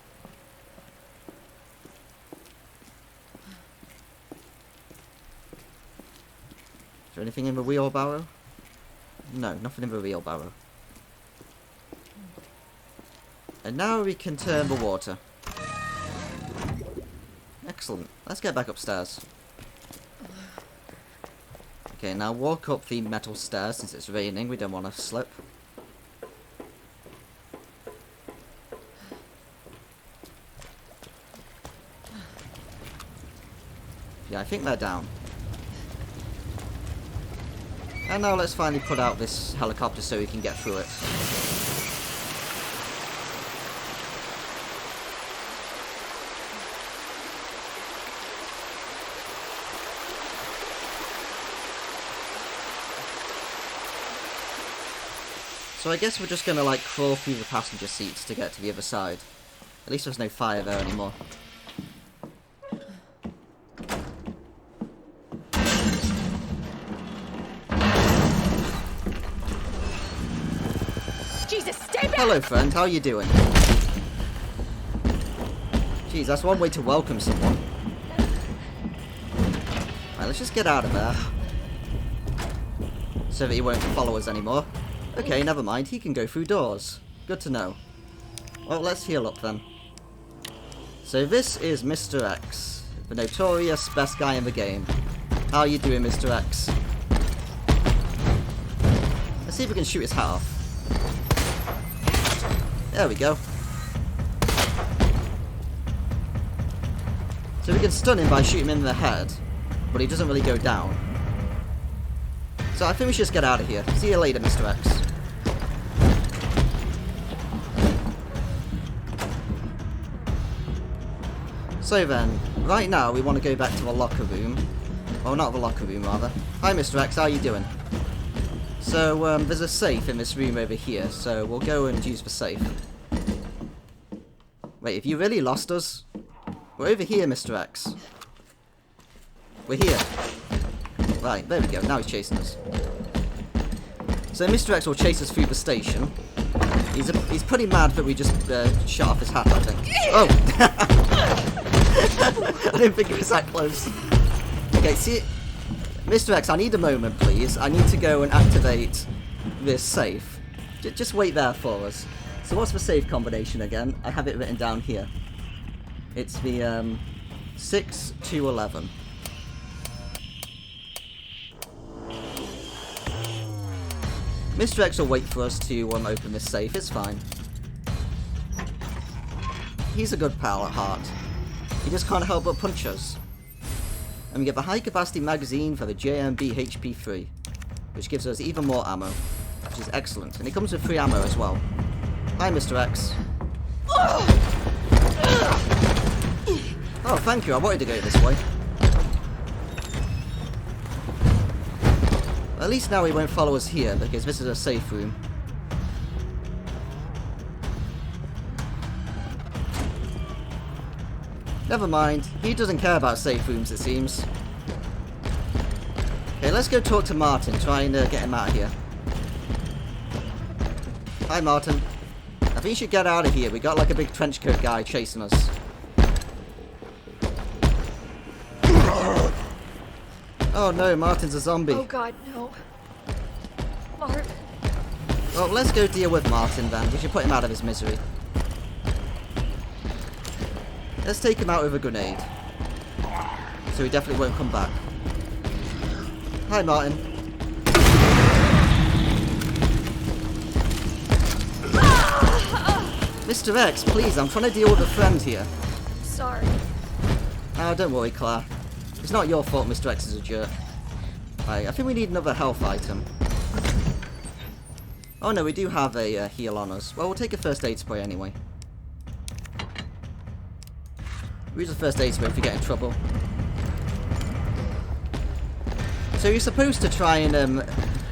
Speaker 1: Is there anything in the wheelbarrow? No, nothing in the wheelbarrow. And now we can turn the water. Excellent. Let's get back upstairs. Okay, now walk up the metal stairs since it's raining. We don't want to slip. Yeah, I think they're down. And now let's finally put out this helicopter so we can get through it. So I guess we're just gonna like crawl through the passenger seats to get to the other side. At least there's no fire there anymore. Hello, friend. How you doing? Jeez, that's one way to welcome someone. Right, let's just get out of there. So that he won't follow us anymore. Okay, never mind. He can go through doors. Good to know. Well, let's heal up then. So this is Mr. X, the notorious best guy in the game. How are you doing, Mr. X? Let's see if we can shoot his hat off. There we go. So we can stun him by shooting him in the head, but he doesn't really go down. So I think we should just get out of here. See you later, Mr. X. So then, right now we want to go back to the locker room. Well, not the locker room, rather. Hi, Mr. X, how are you doing? So, there's a safe in this room over here, so we'll go and use the safe. Wait, have you really lost us? We're over here, Mr. X. We're here. Right, there we go, now he's chasing us. So Mr. X will chase us through the station. He's pretty mad that we just shot off his hat, I think. Oh! I didn't think it was that close. Okay, see, Mr. X, I need a moment, please. I need to go and activate this safe. Just wait there for us. So what's the safe combination again? I have it written down here. It's the 6 to 11. Mr. X will wait for us to open this safe. It's fine. He's a good pal at heart. He just can't help but punch us. And we get the high capacity magazine for the JMB HP3, which gives us even more ammo, which is excellent. And it comes with free ammo as well. Hi, Mr. X. Oh, thank you. I wanted to go this way. At least now he won't follow us here, because this is a safe room. Never mind. He doesn't care about safe rooms, it seems. Okay, let's go talk to Martin, try and get him out of here. Hi, Martin. I think you should get out of here. We got like a big trenchcoat guy chasing us. Oh no, Martin's a zombie.
Speaker 2: Oh god, no. Mart.
Speaker 1: Well, let's go deal with Martin then. We should put him out of his misery. Let's take him out with a grenade. So he definitely won't come back. Hi, Martin. Mr. X, please, I'm trying to deal with a friend here.
Speaker 2: Sorry.
Speaker 1: Oh, don't worry, Claire. It's not your fault Mr. X is a jerk. Right, I think we need another health item. Oh no, we do have a heal on us. Well, we'll take a first aid spray anyway. We use a first aid spray if you get in trouble. So you're supposed to try and,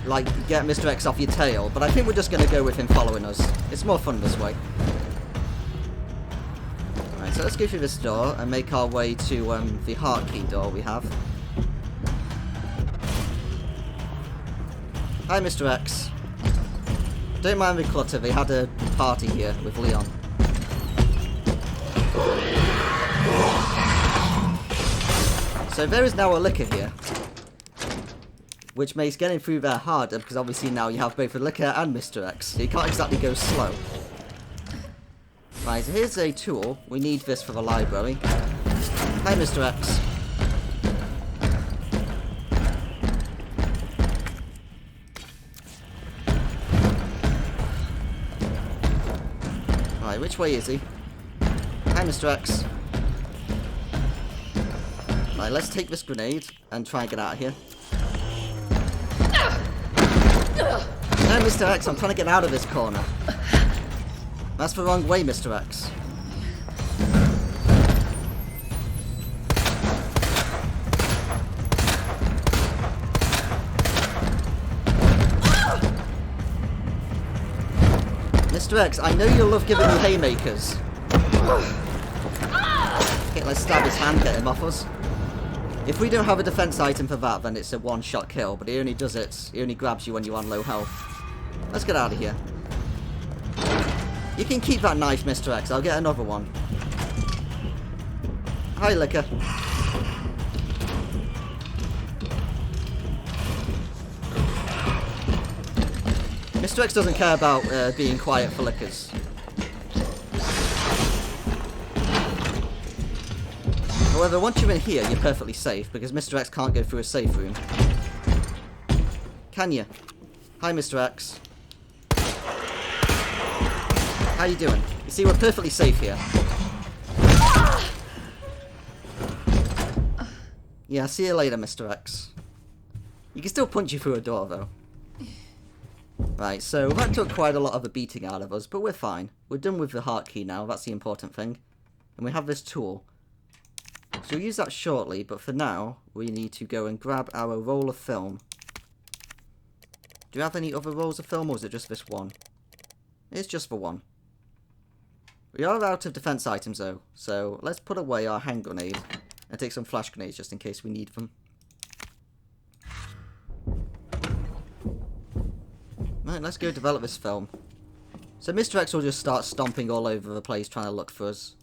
Speaker 1: like, get Mr. X off your tail, but I think we're just going to go with him following us. It's more fun this way. Alright, so let's go through this door and make our way to the heart key door we have. Hi, Mr. X. Don't mind the clutter, they had a party here with Leon. So there is now a liquor here, which makes getting through there harder because obviously now you have both a liquor and Mr. X, so you can't exactly go slow. Right, so here's a tool. We need this for the library. Hi, Mr. X. Right, which way is he? Hi, Mr. X. Right, let's take this grenade and try and get out of here. No, Mr. X, I'm trying to get out of this corner. That's the wrong way, Mr. X. Mr. X, I know you love giving me haymakers. Okay, let's stab his hand, get him off us. If we don't have a defense item for that, then it's a one-shot kill, but he only does it, he only grabs you when you're on low health. Let's get out of here. You can keep that knife, Mr. X. I'll get another one. Hi, Liquor. Mr. X doesn't care about being quiet for Liquors. However, once you're in here, you're perfectly safe, because Mr. X can't go through a safe room. Can you? Hi, Mr. X. How you doing? You see, we're perfectly safe here. Yeah, see you later, Mr. X. You can still punch you through a door, though. Right, so that took quite a lot of a beating out of us, but we're fine. We're done with the heart key now, that's the important thing. And we have this tool. So we'll use that shortly, but for now, we need to go and grab our roll of film. Do you have any other rolls of film, or is it just this one? It's just the one. We are out of defense items, though, so let's put away our hand grenade and take some flash grenades just in case we need them. Right, let's go develop this film. So Mr. X will just start stomping all over the place trying to look for us.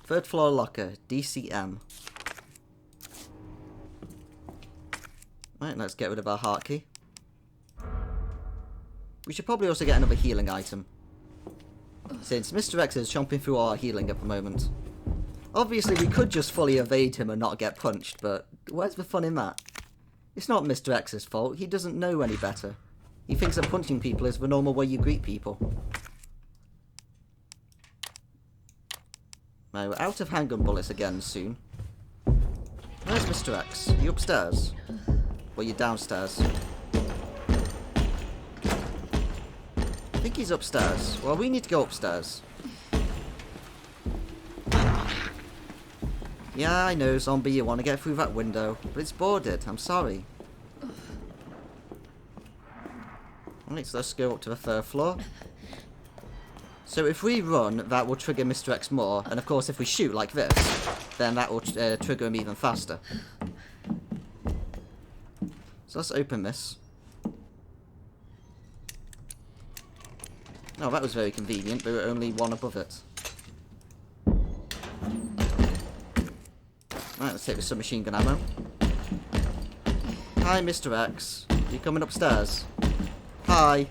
Speaker 1: Third floor locker, DCM. Right, let's get rid of our heart key. We should probably also get another healing item, since Mr. X is chomping through all our healing at the moment. Obviously we could just fully evade him and not get punched, but where's the fun in that? It's not Mr. X's fault, he doesn't know any better. He thinks that punching people is the normal way you greet people. Now, we're out of handgun bullets again soon. Where's Mr. X? Are you upstairs? Well, you're downstairs. I think he's upstairs. Well, we need to go upstairs. Yeah, I know, zombie, you want to get through that window, but it's boarded. I'm sorry. Alright, so let's go up to the third floor. So if we run, that will trigger Mr. X more, and of course if we shoot like this, then that will trigger him even faster. So let's open this. Oh, that was very convenient, but we're only one above it. Right, let's take the submachine gun ammo. Hi, Mr. X. You coming upstairs? Hi.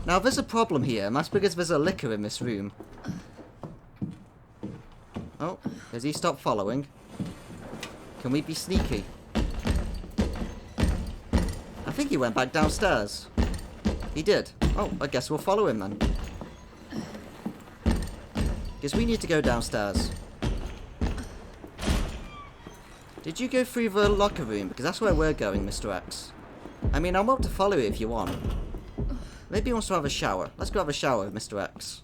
Speaker 1: Now, there's a problem here, and that's because there's a liquor in this room. Oh, has he stopped following? Can we be sneaky? I think he went back downstairs. He did. Oh, I guess we'll follow him then. Because we need to go downstairs. Did you go through the locker room? Because that's where we're going, Mr. X. I mean, I'm up to follow you if you want. Maybe he wants to have a shower. Let's go have a shower, Mr. X.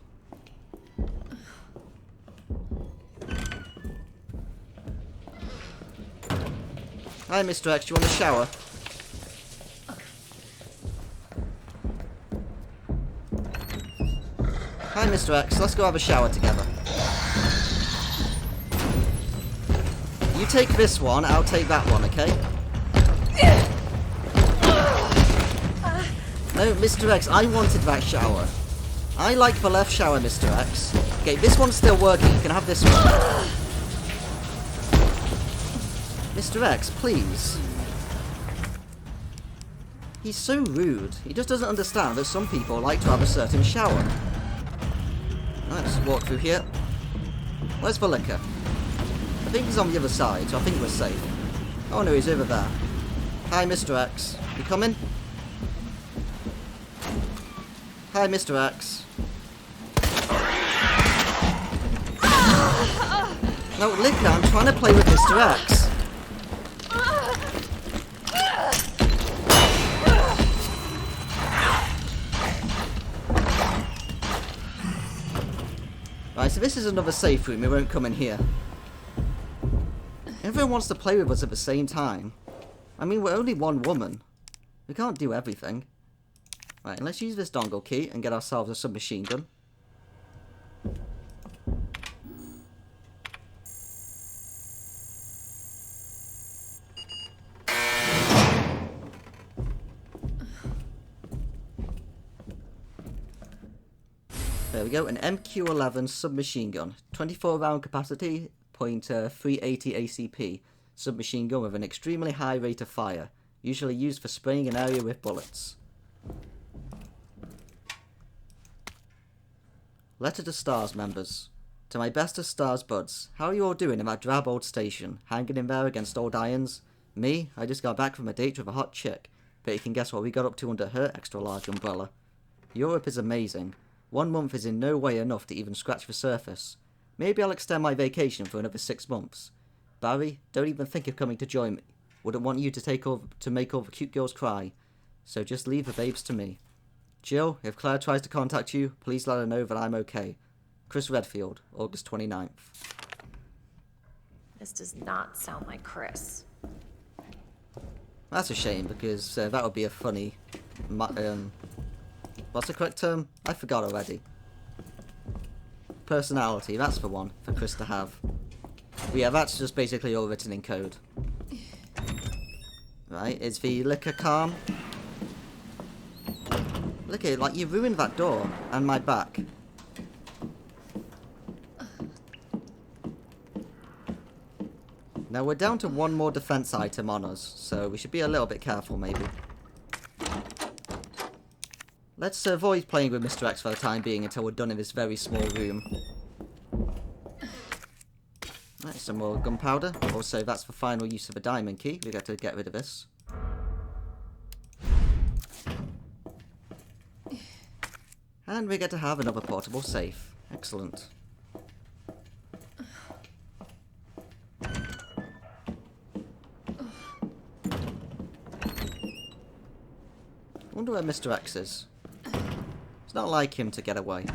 Speaker 1: Hi, Mr. X. Do you want a shower? Hi, Mr. X. Let's go have a shower together. You take this one, I'll take that one, okay? No, Mr. X, I wanted that shower. I like the left shower, Mr. X. Okay, this one's still working. You can have this one. Mr. X, please. He's so rude. He just doesn't understand that some people like to have a certain shower. Let's walk through here. Where's the liquor? I think he's on the other side, so I think we're safe. Oh no, he's over there. Hi, Mr. X. You coming? Hi, Mr. X. No, liquor, I'm trying to play with Mr. X. Right, so this is another safe room. It won't come in here. Everyone wants to play with us at the same time. I mean, we're only one woman. We can't do everything. Right, let's use this dongle key and get ourselves a submachine gun. There we go, an MQ-11 submachine gun. 24 round capacity, .380 ACP. Submachine gun with an extremely high rate of fire. Usually used for spraying an area with bullets. Letter to STARS members. To my best of STARS buds, how are you all doing in that drab old station? Hanging in there against old irons? Me? I just got back from a date with a hot chick. But you can guess what we got up to under her extra large umbrella. Europe is amazing. 1 month is in no way enough to even scratch the surface. Maybe I'll extend my vacation for another 6 months. Barry, don't even think of coming to join me. Wouldn't want you to make all the cute girls cry. So just leave the babes to me. Jill, if Claire tries to contact you, please let her know that I'm okay. Chris Redfield, August 29th.
Speaker 2: This does not sound like Chris.
Speaker 1: That's a shame, because that would be a funny... what's the correct term? I forgot already. Personality, that's the one for Chris to have. But yeah, that's just basically all written in code. Right, is the liquor calm? Look at it, like you ruined that door and my back. Now we're down to 1 more defense item on us, so we should be a little bit careful maybe. Let's avoid playing with Mr. X for the time being until we're done in this very small room. Right, some more gunpowder. Also, that's the final use of a diamond key. We got to get rid of this. And we get to have another portable safe. Excellent. I wonder where Mr. X is. It's not like him to get away.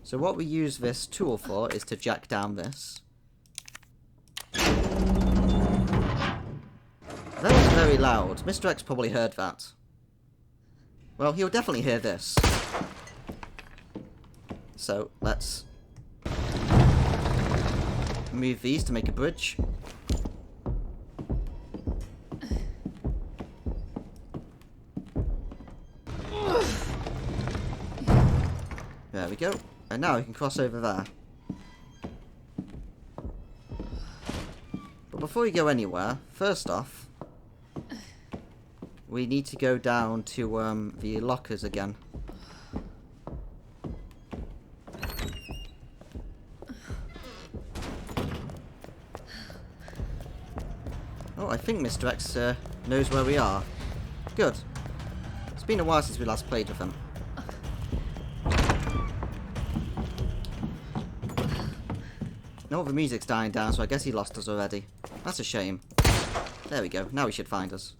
Speaker 1: So what we use this tool for is to jack down this. That was very loud. Mr. X probably heard that. Well, he'll definitely hear this. So, let's move these to make a bridge. There we go. And now we can cross over there. But before we go anywhere, first off, we need to go down to the lockers again. Oh, I think Mr. X knows where we are. Good. It's been a while since we last played with him. No, the music's dying down, so I guess he lost us already. That's a shame. There we go. Now he should find us.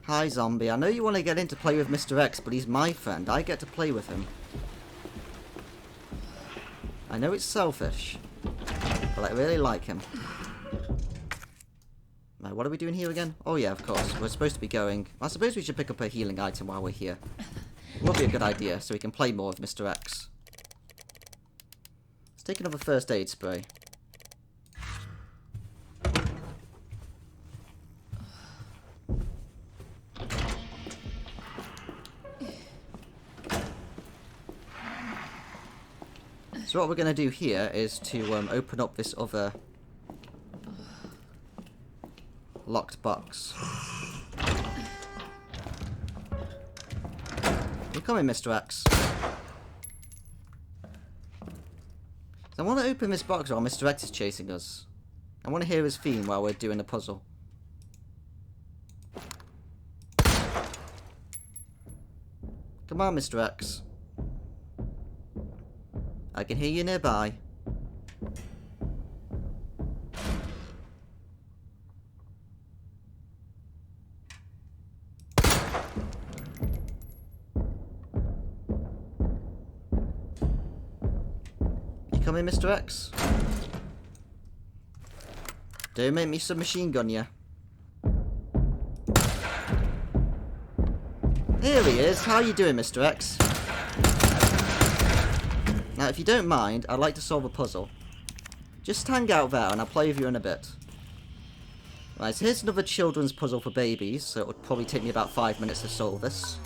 Speaker 1: Hi, zombie. I know you want to get in to play with Mr. X, but he's my friend. I get to play with him. I know it's selfish, but I really like him. Now, what are we doing here again? Oh yeah, of course. We're supposed to be going... I suppose we should pick up a healing item while we're here. Would be a good idea, so we can play more with Mr. X. Let's take another first aid spray. So what we're going to do here is to open up this other locked box. You coming, Mr. X? I want to open this box while Mr. X is chasing us. I want to hear his theme while we're doing the puzzle. Come on, Mr. X. I can hear you nearby. You coming, Mr. X? Don't make me submachine gun you. Here he is. How you doing, Mr. X? Now, if you don't mind, I'd like to solve a puzzle. Just hang out there, and I'll play with you in a bit. Right, so here's another children's puzzle for babies, so it would probably take me about 5 minutes to solve this.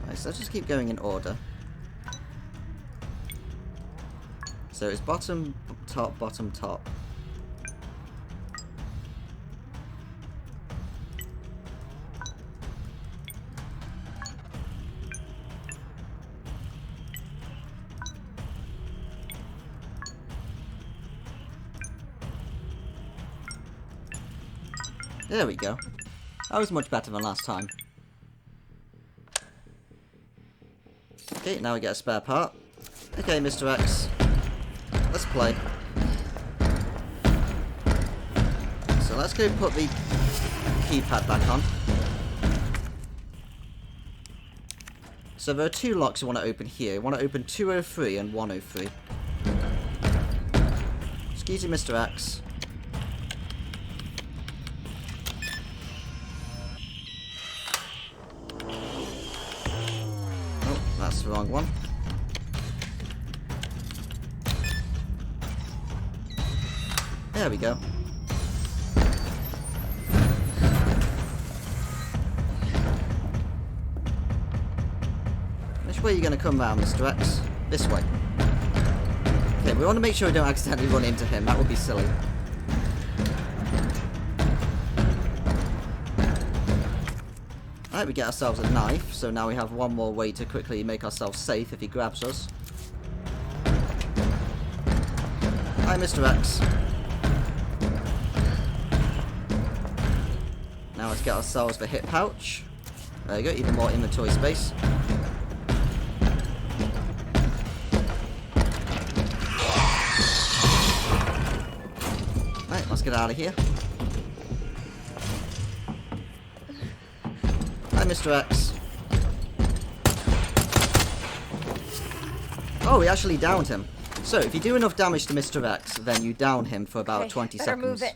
Speaker 1: Right, so let's just keep going in order. So it's bottom, top, bottom, top. There we go. That was much better than last time. Okay, now we get a spare part. Okay, Mr. X. Let's play. So let's go put the keypad back on. So there are 2 locks you want to open here. You want to open 203 and 103. Excuse me, Mr. X. Oh, that's the wrong one. There we go. Which way are you going to come round, Mr. X? This way. Okay, we want to make sure we don't accidentally run into him. That would be silly. Alright, we get ourselves a knife, so now we have one more way to quickly make ourselves safe if he grabs us. Hi, Mr. X. Now let's get ourselves the hip pouch. There you go, even more inventory space. Right, let's get out of here. Hi, Mr. X. Oh, we actually downed him. So, if you do enough damage to Mr. X, then you down him for about 20 seconds.
Speaker 2: Move it.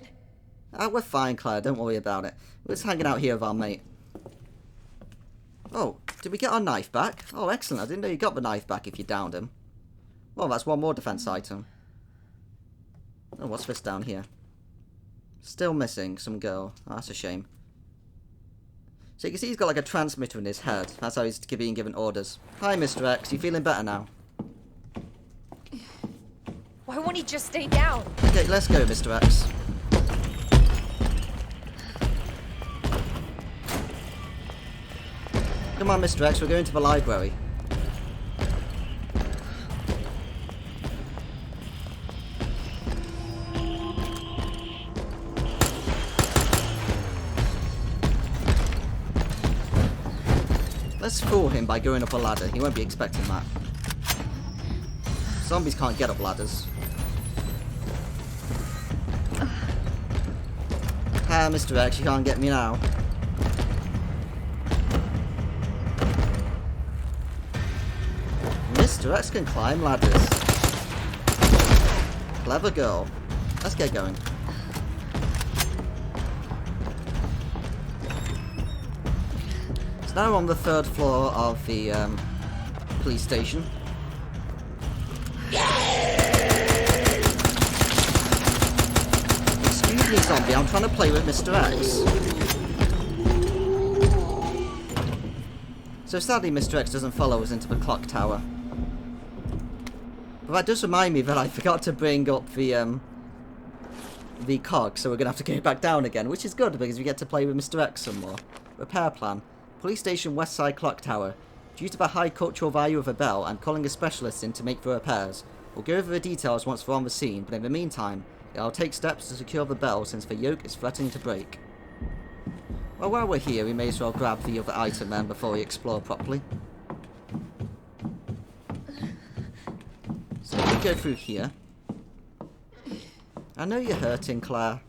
Speaker 1: We're fine, Claire. Don't worry about it. We're just hanging out here with our mate. Oh, did we get our knife back? Oh, excellent. I didn't know you got the knife back if you downed him. Well, that's one more defense item. Oh, what's this down here? Still missing some girl. Oh, that's a shame. So you can see he's got like a transmitter in his head. That's how he's being given orders. Hi, Mr. X. You feeling better now?
Speaker 2: Why won't he just stay down?
Speaker 1: Okay, let's go, Mr. X. Come on, Mr. X, we're going to the library. Let's fool him by going up a ladder. He won't be expecting that. Zombies can't get up ladders. Ah, Mr. X, you can't get me now. Mr. X can climb ladders. Clever girl. Let's get going. So now we're on the 3rd floor of the police station. Excuse me, zombie, I'm trying to play with Mr. X. So sadly, Mr. X doesn't follow us into the clock tower. But that does remind me that I forgot to bring up the cog, so we're going to have to go back down again, which is good because we get to play with Mr. X some more. Repair plan. Police station west side clock tower. Due to the high cultural value of the bell, I'm calling a specialist in to make the repairs. We'll go over the details once we're on the scene, but in the meantime, I'll take steps to secure the bell since the yoke is threatening to break. Well, while we're here, we may as well grab the other item then before we explore properly. So we go through here. I know you're hurting, Claire.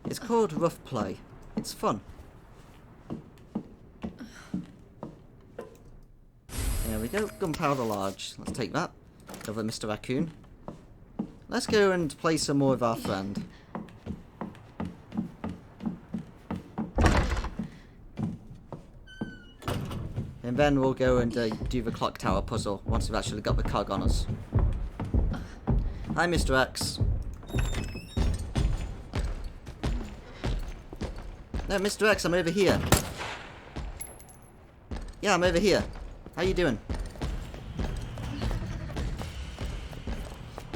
Speaker 1: It's called rough play. It's fun. There we go. Gunpowder large. Let's take that. Over Mr. Raccoon. Let's go and play some more with our friend. And then we'll go and do the clock tower puzzle once we've actually got the cog on us. Hi, Mr. X. No, Mr. X, I'm over here. Yeah, I'm over here. How you doing?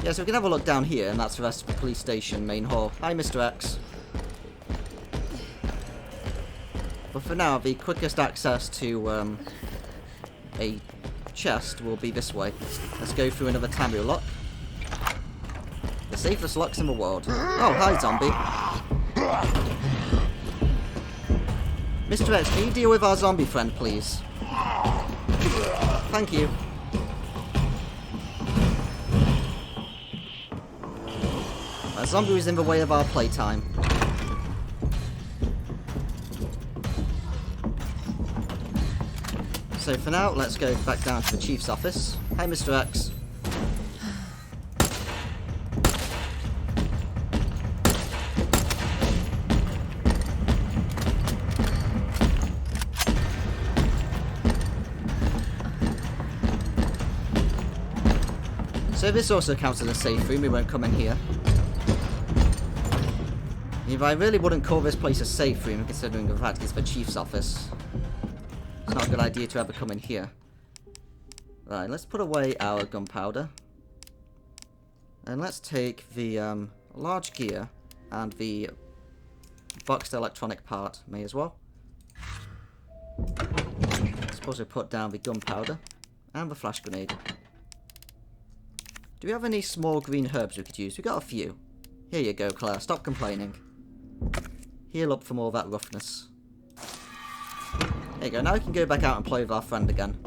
Speaker 1: Yeah, so we can have a look down here, and that's the rest of the police station main hall. Hi, Mr. X. But for now, the quickest access to a chest will be this way. Let's go through another Tamu lock. The safest locks in the world. Oh, hi, zombie. Mr. X, can you deal with our zombie friend, please? Thank you. That zombie was in the way of our playtime. So for now, let's go back down to the Chief's office. Hi, Mr. X. So this also counts as a safe room, we won't come in here. If I really wouldn't call this place a safe room, considering the fact it's the Chief's office. It's not a good idea to ever come in here. Right, let's put away our gunpowder. And let's take the large gear and the boxed electronic part, may as well. I suppose we put down the gunpowder and the flash grenade. Do we have any small green herbs we could use? We've got a few. Here you go, Claire. Stop complaining. Heal up from all that roughness. There you go. Now we can go back out and play with our friend again.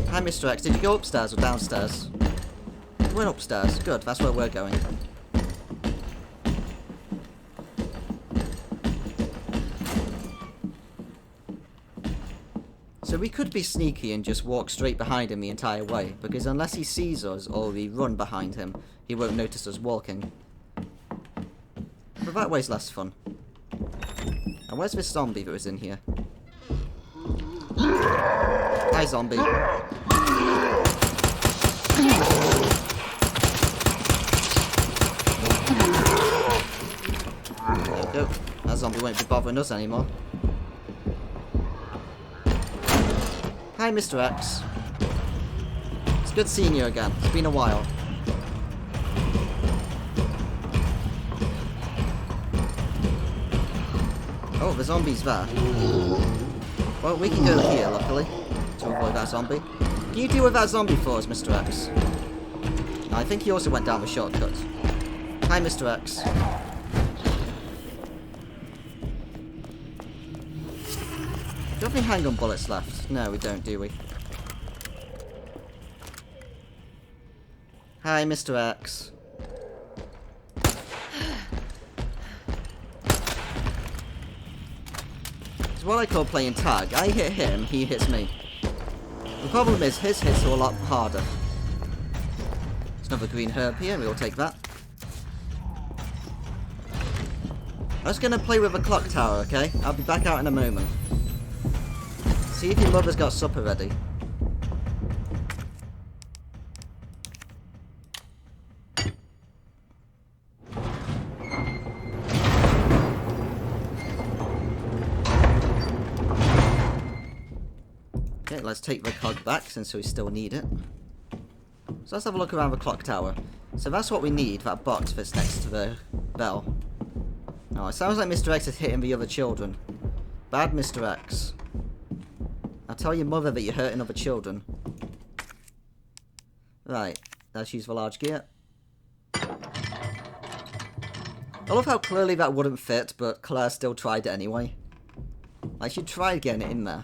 Speaker 1: Hi, Mr. X. Did you go upstairs or downstairs? You went upstairs. Good. That's where we're going. So we could be sneaky and just walk straight behind him the entire way, because unless he sees us or we run behind him, he won't notice us walking. But that way's less fun. And where's this zombie that was in here? Hi, zombie. There we go. That zombie won't be bothering us anymore. Hi, Mr. X. It's good seeing you again. It's been a while. Oh, the zombie's there. Well, we can go here, luckily, to avoid that zombie. Can you deal with that zombie for us, Mr. X? I think he also went down the shortcut. Hi, Mr. X. Do we have any handgun bullets left? No, we don't, do we? Hi, Mr. X. It's what I call playing tag. I hit him, he hits me. The problem is, his hits are a lot harder. There's another green herb here, we'll take that. I'm just gonna play with a clock tower, okay? I'll be back out in a moment. See if your mother's got supper ready. Okay, let's take the cog back since we still need it. So let's have a look around the clock tower. So that's what we need, that box that's next to the bell. Oh, it sounds like Mr. X is hitting the other children. Bad Mr. X. I'll tell your mother that you're hurting other children. Right, let's use the large gear. I love how clearly that wouldn't fit, but Claire still tried it anyway. I should try getting it in there.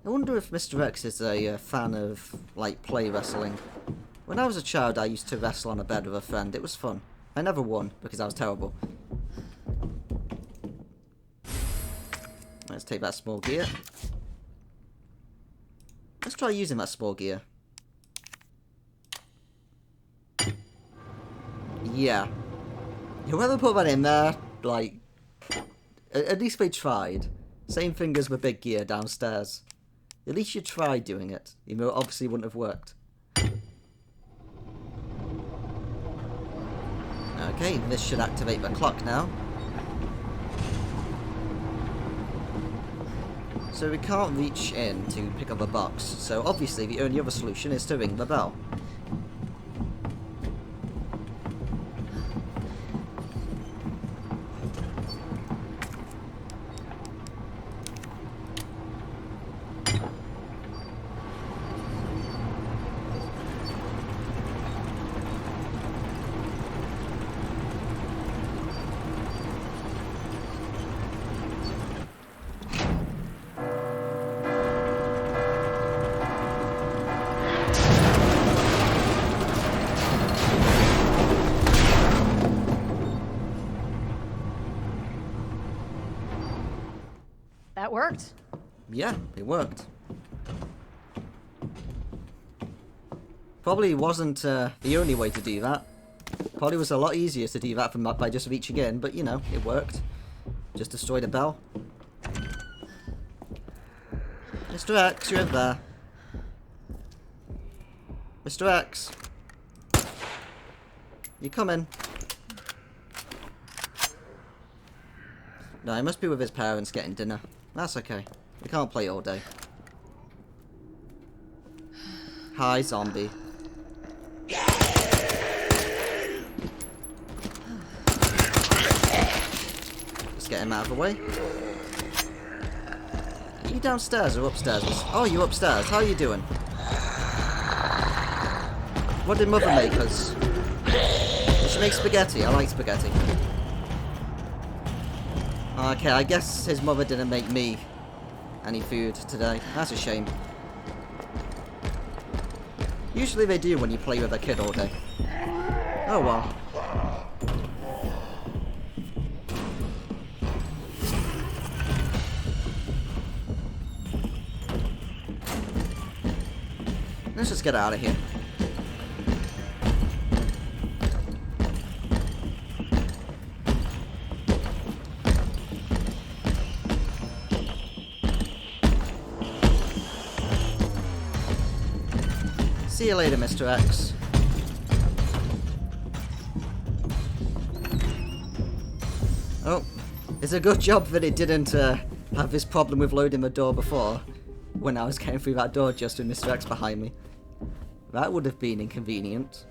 Speaker 1: I wonder if Mr. X is a fan of, like, play wrestling. When I was a child, I used to wrestle on a bed with a friend. It was fun. I never won because I was terrible. Let's take that small gear. Let's try using that small gear. Yeah. Whoever put that in there, like, at least they tried. Same thing as the big gear downstairs. At least you tried doing it, even though it obviously wouldn't have worked. Okay, this should activate the clock now. So we can't reach in to pick up a box, so obviously the only other solution is to ring the bell.
Speaker 2: That worked.
Speaker 1: Yeah, it worked. Probably wasn't the only way to do that. Probably was a lot easier to do that from by just reaching in, but you know, it worked. Just destroyed a bell. Mr. X, you're there. Mr. X. You coming? No, he must be with his parents getting dinner. That's okay. We can't play all day. Hi, zombie. Let's get him out of the way. Are you downstairs or upstairs? Oh, you're upstairs. How are you doing? What did Mother make us? Did she make spaghetti? I like spaghetti. Okay, I guess his mother didn't make me any food today. That's a shame. Usually they do when you play with a kid all day. Oh well. Let's just get out of here. See you later, Mr. X. Oh, it's a good job that it didn't have this problem with loading the door before, when I was getting through that door just with Mr. X behind me. That would have been inconvenient.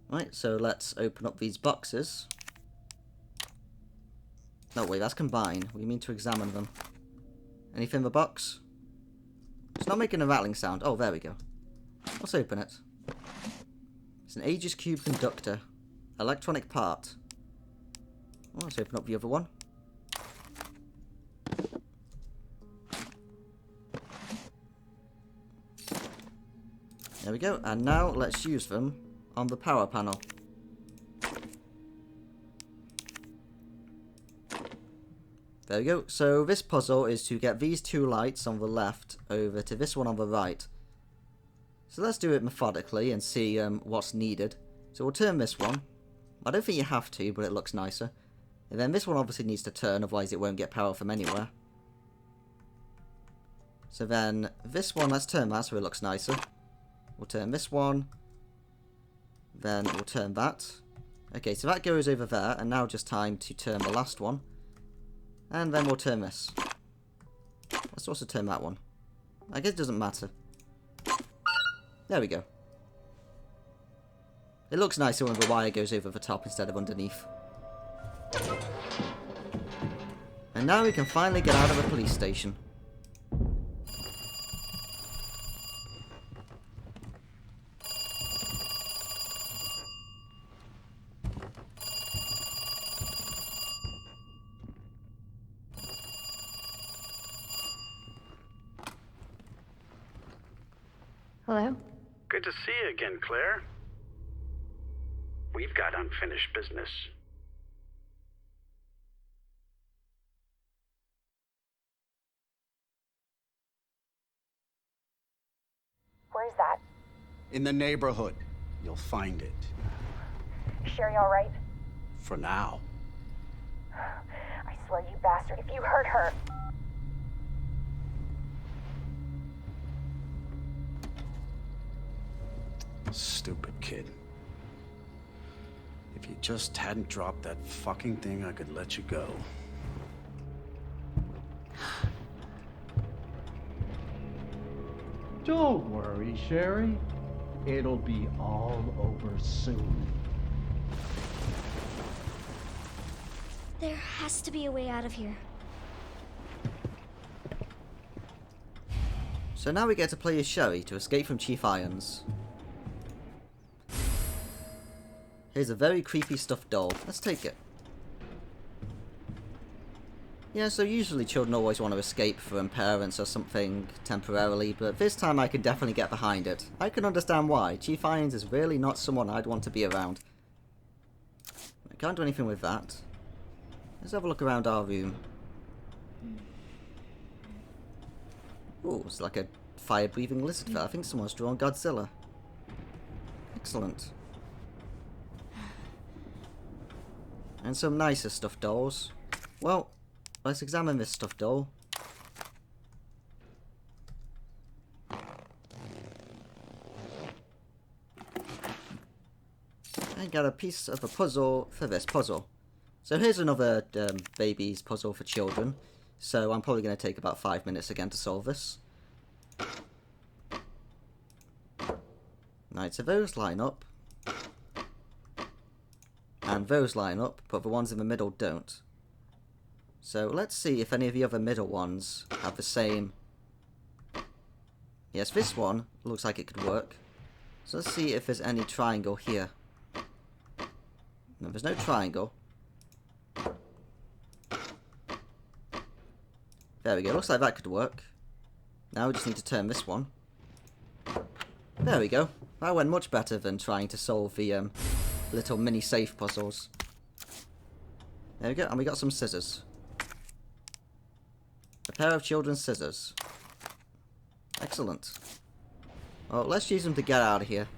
Speaker 1: Right, so let's open up these boxes. No, wait, that's combine. We mean to examine them. Anything in the box? It's not making a rattling sound. Oh, there we go. Let's open it. It's an Aegis Cube conductor. Electronic part. Oh, let's open up the other one. There we go. And now let's use them on the power panel. There we go. So this puzzle is to get these two lights on the left over to this one on the right. So let's do it methodically and see what's needed. So we'll turn this one. I don't think you have to, but it looks nicer. And then this one obviously needs to turn, otherwise it won't get power from anywhere. So then this one, let's turn that so it looks nicer. We'll turn this one. Then we'll turn that. Okay, so that goes over there, and now just time to turn the last one. And then we'll turn this. Let's also turn that one. I guess it doesn't matter. There we go. It looks nicer when the wire goes over the top instead of underneath. And now we can finally get out of the police station.
Speaker 2: Hello?
Speaker 5: Good to see you again, Claire. We've got unfinished business.
Speaker 6: Where's that?
Speaker 4: In the neighborhood. You'll find it.
Speaker 6: Sherry all right?
Speaker 4: For now.
Speaker 6: I swear, you bastard, if you hurt her...
Speaker 4: Stupid kid. If you just hadn't dropped that fucking thing, I could let you go.
Speaker 7: Don't worry, Sherry. It'll be all over soon.
Speaker 3: There has to be a way out of here.
Speaker 1: So now we get to play as Sherry to escape from Chief Irons. Here's a very creepy stuffed doll. Let's take it. Yeah, so usually children always want to escape from parents or something temporarily, but this time I can definitely get behind it. I can understand why. Chief Irons is really not someone I'd want to be around. I can't do anything with that. Let's have a look around our room. Ooh, it's like a fire-breathing lizard there. I think someone's drawn Godzilla. Excellent. And some nicer stuffed dolls. Well, let's examine this stuffed doll. I got a piece of a puzzle for this puzzle. So here's another baby's puzzle for children. So I'm probably going to take about 5 minutes again to solve this. Right, so those line up. And those line up, but the ones in the middle don't. So let's see if any of the other middle ones have the same... Yes, this one looks like it could work. So let's see if there's any triangle here. No, there's no triangle. There we go, looks like that could work. Now we just need to turn this one. There we go. That went much better than trying to solve the little mini safe puzzles. There we go, and we got some scissors. A pair of children's scissors. Excellent. Well, let's use them to get out of here.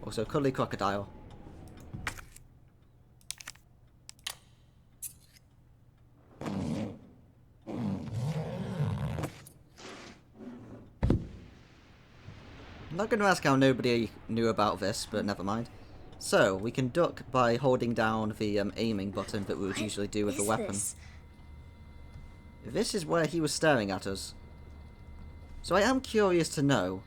Speaker 1: Also, cuddly crocodile. I'm not going to ask how nobody knew about this, but never mind. So, we can duck by holding down the aiming button that we would usually do with the weapon. This is where he was staring at us. So I am curious to know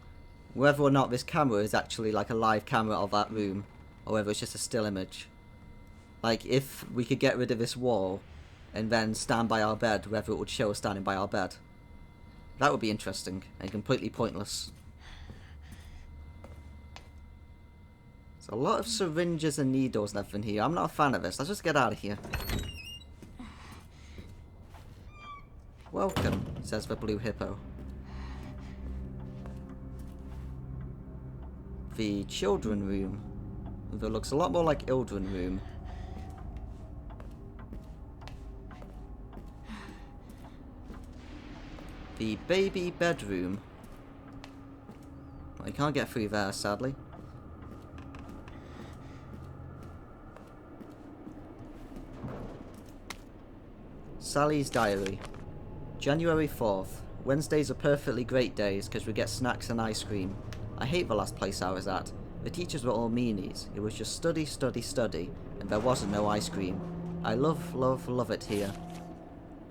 Speaker 1: whether or not this camera is actually like a live camera of that room, or whether it's just a still image. Like, if we could get rid of this wall and then stand by our bed, whether it would show us standing by our bed. That would be interesting and completely pointless. A lot of syringes and needles and everything here. I'm not a fan of this. Let's just get out of here. Welcome, says the blue hippo. The children room. That looks a lot more like Ildren room. The baby bedroom. Well, you can't get through there, sadly. Sally's diary. January 4th. Wednesdays are perfectly great days because we get snacks and ice cream. I hate the last place I was at. The teachers were all meanies. It was just study, study, study, and there wasn't no ice cream. I love, love, love it here.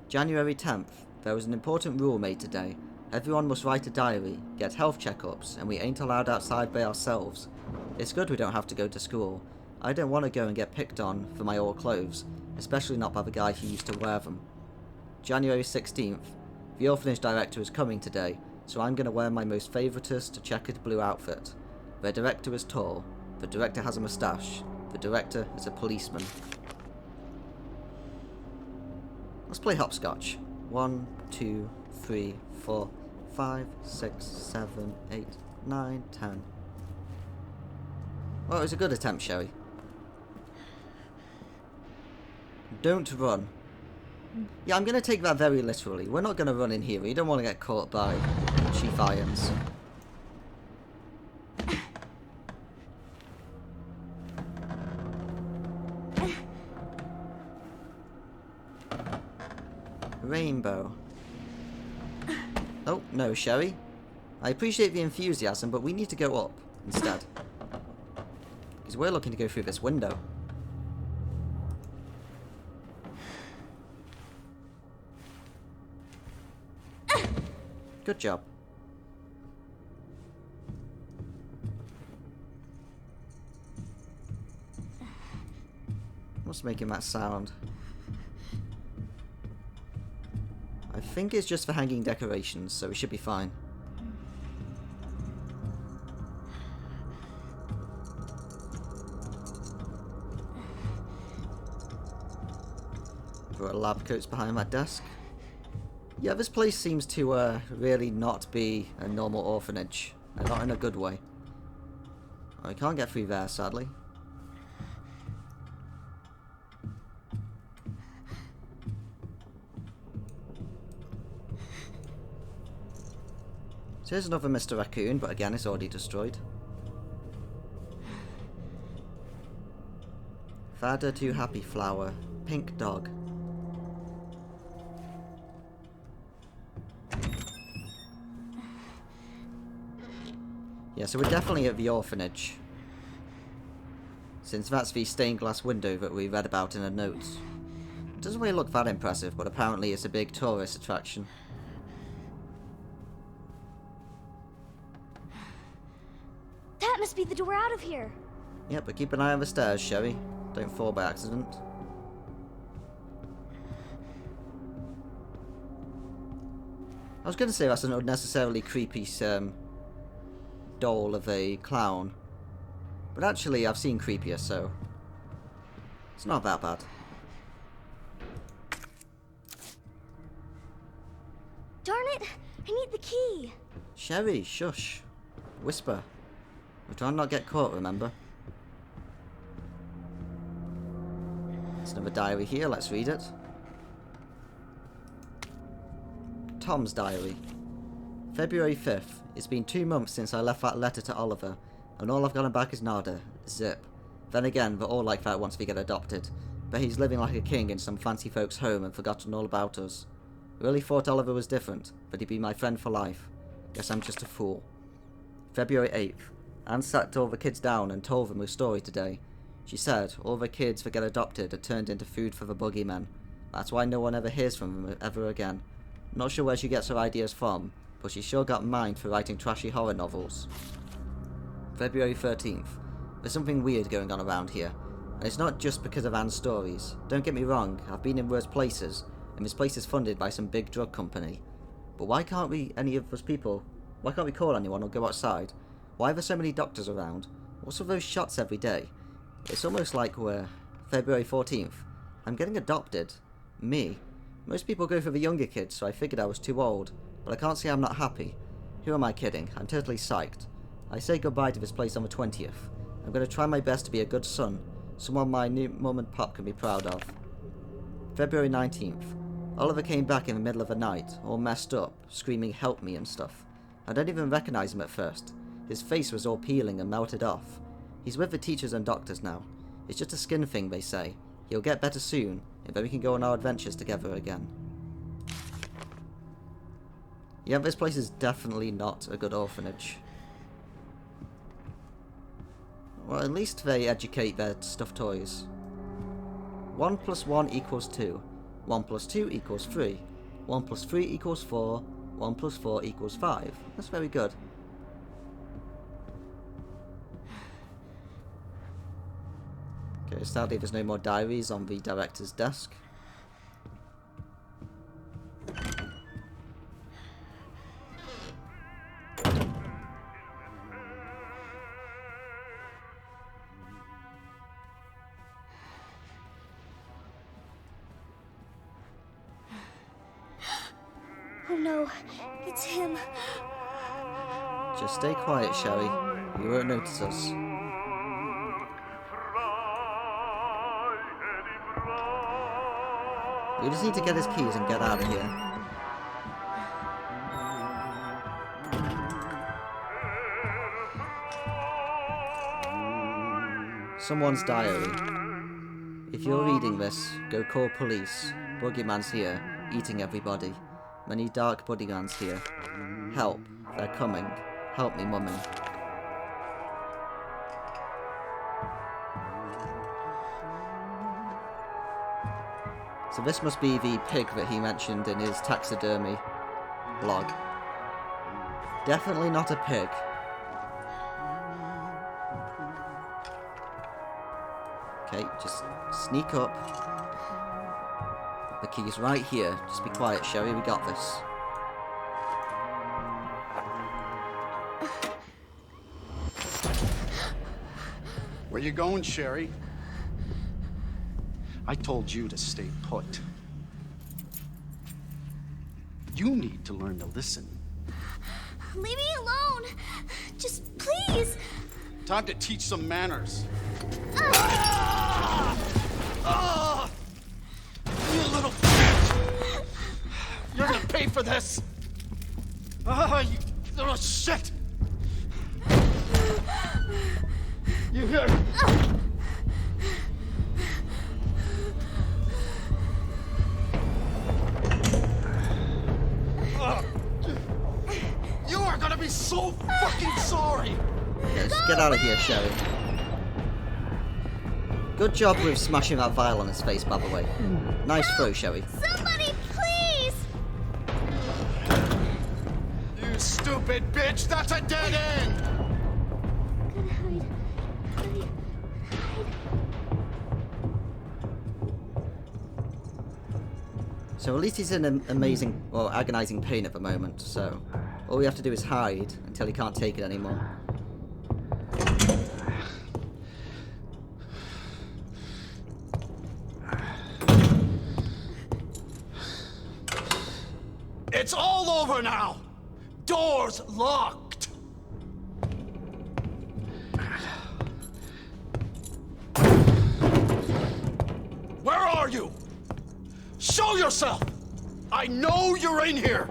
Speaker 1: January 10th. There was an important rule made today. Everyone must write a diary, get health checkups, and we ain't allowed outside by ourselves. It's good we don't have to go to school. I don't want to go and get picked on for my old clothes, especially not by the guy who used to wear them. January 16th. The orphanage director is coming today, so I'm going to wear my most favouriteest checkered blue outfit. The director is tall. The director has a moustache. The director is a policeman. Let's play hopscotch. 1, 2, 3, 4, 5, 6, 7, 8, 9, 10. Well, it was a good attempt, Sherry. Don't run. Yeah, I'm going to take that very literally. We're not going to run in here. You don't want to get caught by Chief Irons. Rainbow. Oh, no, Sherry. I appreciate the enthusiasm, but we need to go up instead. Because we're looking to go through this window. Good job. What's making that sound? I think it's just for hanging decorations, so we should be fine. There are lab coats behind that desk. Yeah, this place seems to really not be a normal orphanage. Not in a good way. I can't get through there, sadly. So here's another Mr. Raccoon, but again, it's already destroyed. Father too happy flower. Pink dog. Yeah, so we're definitely at the orphanage. Since that's the stained glass window that we read about in the notes. It doesn't really look that impressive, but apparently it's a big tourist attraction.
Speaker 3: That must be the door out of here.
Speaker 1: Yeah, but keep an eye on the stairs, Sherry. Don't fall by accident. I was going to say that's an unnecessarily creepy doll of a clown. But actually, I've seen creepier, so it's not that bad.
Speaker 3: Darn it! I need the key.
Speaker 1: Sherry, shush. Whisper. We're trying not to get caught, remember? There's another diary here, let's read it. Tom's diary. February 5th. It's been 2 months since I left that letter to Oliver, and all I've gotten back is nada. Zip. Then again, they're all like that once we get adopted. But he's living like a king in some fancy folks' home and forgotten all about us. Really thought Oliver was different, but he'd be my friend for life. Guess I'm just a fool. February 8th. Anne sat all the kids down and told them her story today. She said all the kids that get adopted are turned into food for the boogeymen. That's why no one ever hears from them ever again. Not sure where she gets her ideas from, but she's sure got mind for writing trashy horror novels. February 13th. There's something weird going on around here, and it's not just because of Anne's stories. Don't get me wrong, I've been in worse places, and this place is funded by some big drug company. But why can't we call anyone or go outside? Why are there so many doctors around? What's with those shots every day? It's almost like we're February 14th. I'm getting adopted. Me. Most people go for the younger kids, so I figured I was too old. But I can't say I'm not happy. Who am I kidding? I'm totally psyched. I say goodbye to this place on the 20th. I'm going to try my best to be a good son. Someone my new mum and pop can be proud of. February 19th. Oliver came back in the middle of the night, all messed up, screaming help me and stuff. I don't even recognize him at first. His face was all peeling and melted off. He's with the teachers and doctors now. It's just a skin thing, they say. He'll get better soon, and then we can go on our adventures together again. Yeah, this place is definitely not a good orphanage. Well, at least they educate their stuffed toys. 1 + 1 = 2. 1 + 2 = 3. 1 + 3 = 4. 1 + 4 = 5. That's very good. Okay, sadly there's no more diaries on the director's desk.
Speaker 3: Oh no, it's him.
Speaker 1: Just stay quiet, Sherry. You won't notice us. We just need to get his keys and get out of here. Someone's diary. If you're reading this, go call police. Boogeyman's here, eating everybody. Many dark bodygans here. Help, they're coming. Help me, mummy. So this must be the pig that he mentioned in his taxidermy blog. Definitely not a pig. Okay, just sneak up. The key's right here. Just be quiet, Sherry. We got this.
Speaker 4: Where you going, Sherry? I told you to stay put. You need to learn to listen.
Speaker 3: Leave me alone. Just please.
Speaker 4: Time to teach some manners. You little bitch! You're gonna pay for this! You little shit! You hear? You are gonna be so fucking sorry!
Speaker 1: Yeah, just get out of here, Sherry. Good job with smashing that vial on his face, by the way. Nice throw, Sherry.
Speaker 3: Somebody, please.
Speaker 4: You stupid bitch! That's a dead end!
Speaker 3: Gotta hide. Hide.
Speaker 1: So at least he's in amazing, or agonizing pain at the moment, so all we have to do is hide until he can't take it anymore.
Speaker 4: It's all over now! Doors locked! Where are you? Show yourself! I know you're in here!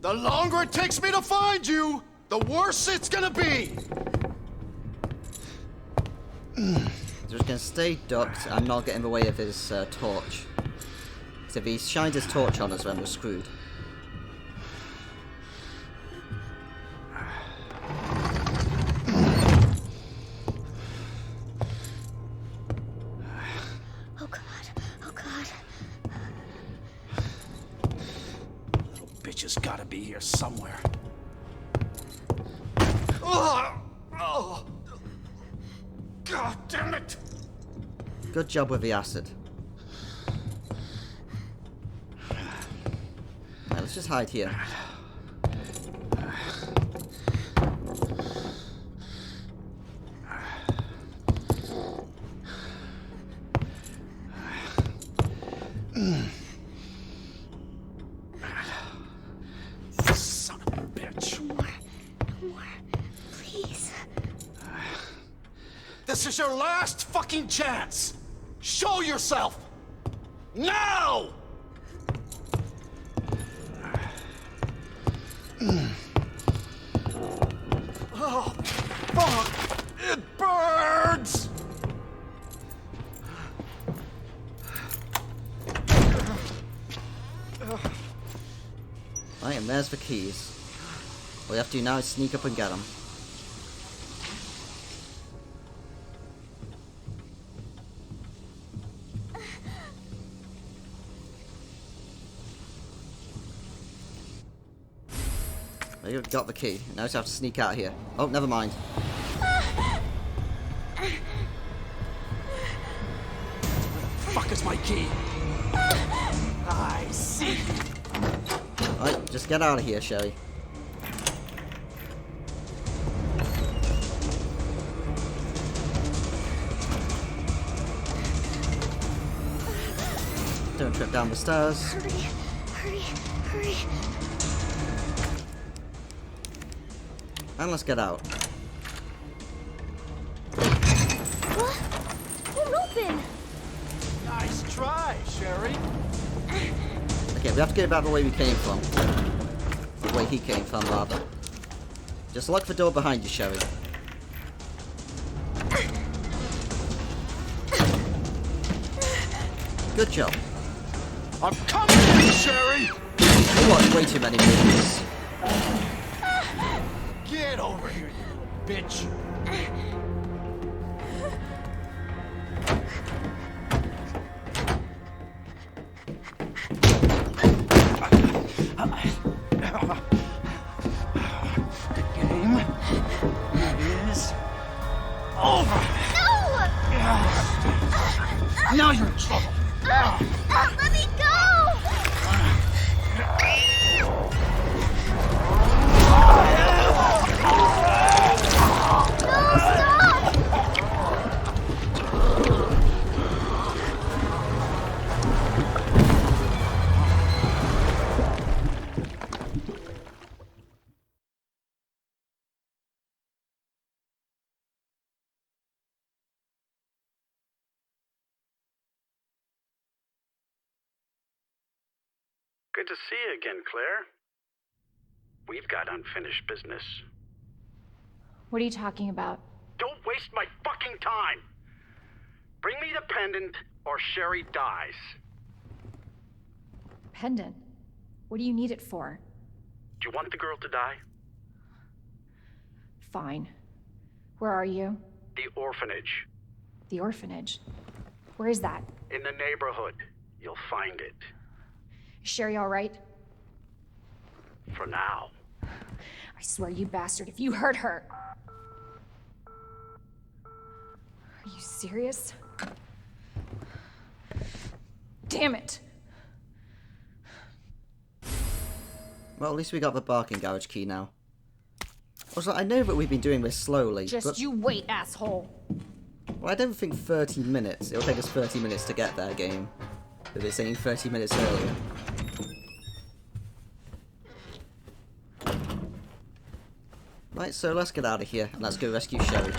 Speaker 4: The longer it takes me to find you, the worse it's gonna be!
Speaker 1: Just gonna stay ducked and not get in the way of his torch. Because if he shines his torch on us, then we're screwed.
Speaker 3: Oh God. Oh God.
Speaker 4: Little bitch has gotta be here somewhere. Oh, God damn it!
Speaker 1: Good job with the acid. Right, let's just hide here.
Speaker 4: Son of a bitch.
Speaker 3: No more. Please.
Speaker 4: This is your last fucking chance! Show yourself! Now! Oh, fuck! It burns!
Speaker 1: Right, and there's the keys. All we have to do now is sneak up and get them. We've got the key. Now we just have to sneak out of here. Oh, never mind.
Speaker 4: Fuck is my key? I see.
Speaker 1: Right, just get out of here, Sherry. Don't trip down the stairs.
Speaker 3: Hurry. Hurry. Hurry.
Speaker 1: And let's get out.
Speaker 3: What? Won't open.
Speaker 4: Nice try, Sherry.
Speaker 1: Okay, we have to get back the way we came from. The way he came from, rather. Just lock the door behind you, Sherry. Good job.
Speaker 4: I'm coming in, Sherry!
Speaker 1: You watch way too many movies.
Speaker 4: Get over here, you bitch! The game is over.
Speaker 3: No!
Speaker 4: Now you're in trouble.
Speaker 3: Let me go! No, stop!
Speaker 5: Good to see you again, Claire. We've got unfinished business.
Speaker 2: What are you talking about?
Speaker 5: Don't waste my fucking time! Bring me the pendant, or Sherry dies.
Speaker 2: Pendant? What do you need it for?
Speaker 5: Do you want the girl to die?
Speaker 2: Fine. Where are you?
Speaker 5: The orphanage.
Speaker 2: The orphanage. Where is that?
Speaker 5: In the neighborhood. You'll find it.
Speaker 2: Is Sherry all right?
Speaker 5: For now.
Speaker 2: I swear, you bastard, if you hurt her... Are you serious? Damn it!
Speaker 1: Well, at least we got the parking garage key now. Also, I know that we've been doing this slowly,
Speaker 2: Just
Speaker 1: but...
Speaker 2: you wait, asshole!
Speaker 1: Well, I don't think 30 minutes. It'll take us 30 minutes to get there, game. If it's saying 30 minutes earlier. Right, so let's get out of here and let's go rescue Sherry.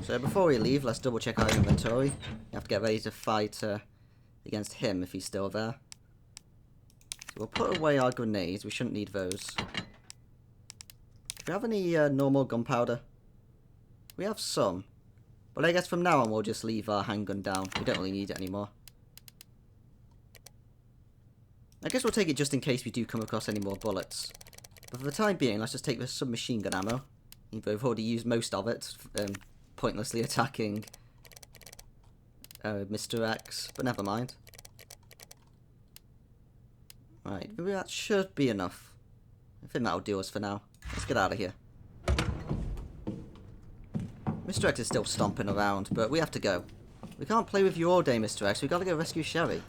Speaker 1: So before we leave, let's double check our inventory. We have to get ready to fight against him if he's still there. So we'll put away our grenades. We shouldn't need those. Do we have any normal gunpowder? We have some. But I guess from now on we'll just leave our handgun down. We don't really need it anymore. I guess we'll take it just in case we do come across any more bullets. But for the time being, let's just take the submachine gun ammo. We've already used most of it, pointlessly attacking Mr. X, but never mind. Right, maybe that should be enough. I think that'll do us for now. Let's get out of here. Mr. X is still stomping around, but we have to go. We can't play with you all day, Mr. X. We've got to go rescue Sherry.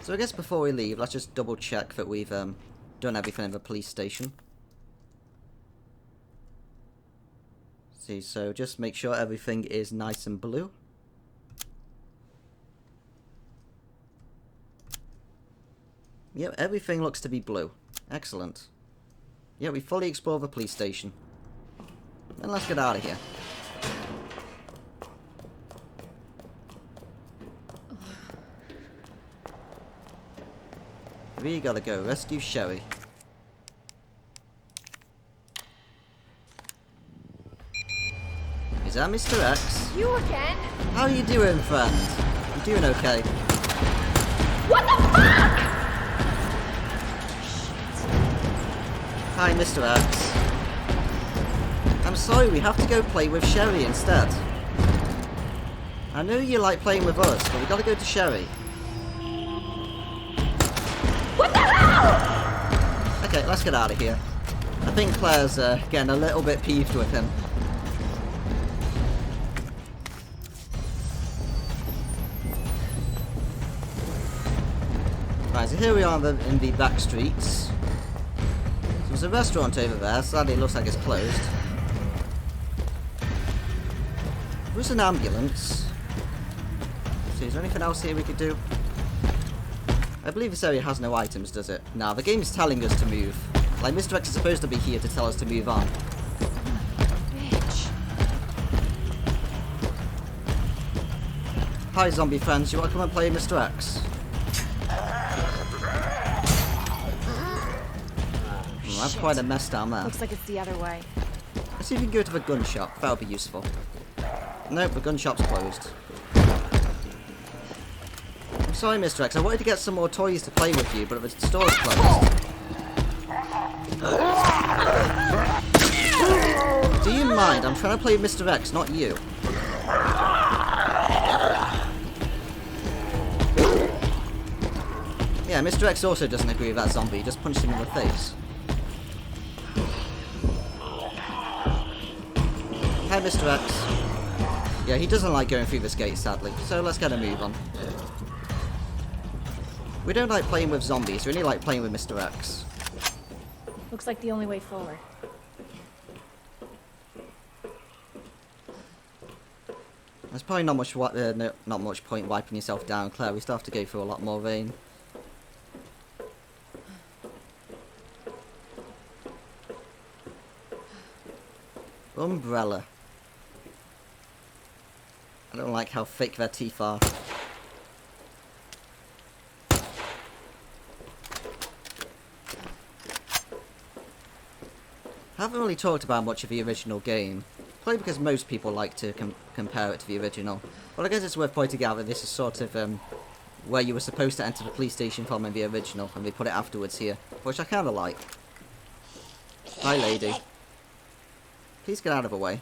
Speaker 1: So I guess before we leave, let's just double check that we've done everything in the police station. See, so just make sure everything is nice and blue. Yep, everything looks to be blue. Excellent. Yeah, we fully explored the police station. Then let's get out of here. We gotta go rescue Sherry. Is that Mr. X?
Speaker 2: You again?
Speaker 1: How are you doing, friend? You doing okay?
Speaker 2: What the fuck?!
Speaker 1: Hi, Mr. X. I'm sorry, we have to go play with Sherry instead. I know you like playing with us, but we gotta go to Sherry.
Speaker 2: What the hell?!
Speaker 1: Okay, let's get out of here. I think Claire's getting a little bit peeved with him. Right, so here we are in the back streets. So there's a restaurant over there. Sadly, it looks like it's closed. There's an ambulance. So is there anything else here we could do? I believe this area has no items, does it? Nah, the game is telling us to move. Like, Mr. X is supposed to be here to tell us to move on.
Speaker 2: Bitch.
Speaker 1: Hi, zombie friends. You want to come and play Mr. X? That's quite a mess down there.
Speaker 2: Looks like it's the other way.
Speaker 1: Let's see if we can go to the gun shop. That would be useful. Nope, the gun shop's closed. I'm sorry, Mr. X. I wanted to get some more toys to play with you, but the store's closed. Do you mind? I'm trying to play with Mr. X, not you. Yeah, Mr. X also doesn't agree with that zombie. Just punched him in the face. Hi, Mr. X. Yeah, he doesn't like going through this gate, sadly. So let's get a move on. We don't like playing with zombies. We only like playing with Mr. X.
Speaker 2: Looks like the only way forward.
Speaker 1: There's probably not much point wiping yourself down, Claire. We still have to go through a lot more rain. Umbrella. I don't like how fake their teeth are. I haven't really talked about much of the original game, probably because most people like to compare it to the original. But I guess it's worth pointing out that this is sort of where you were supposed to enter the police station from in the original, and they put it afterwards here, which I kind of like. Hi, lady. Please get out of the way.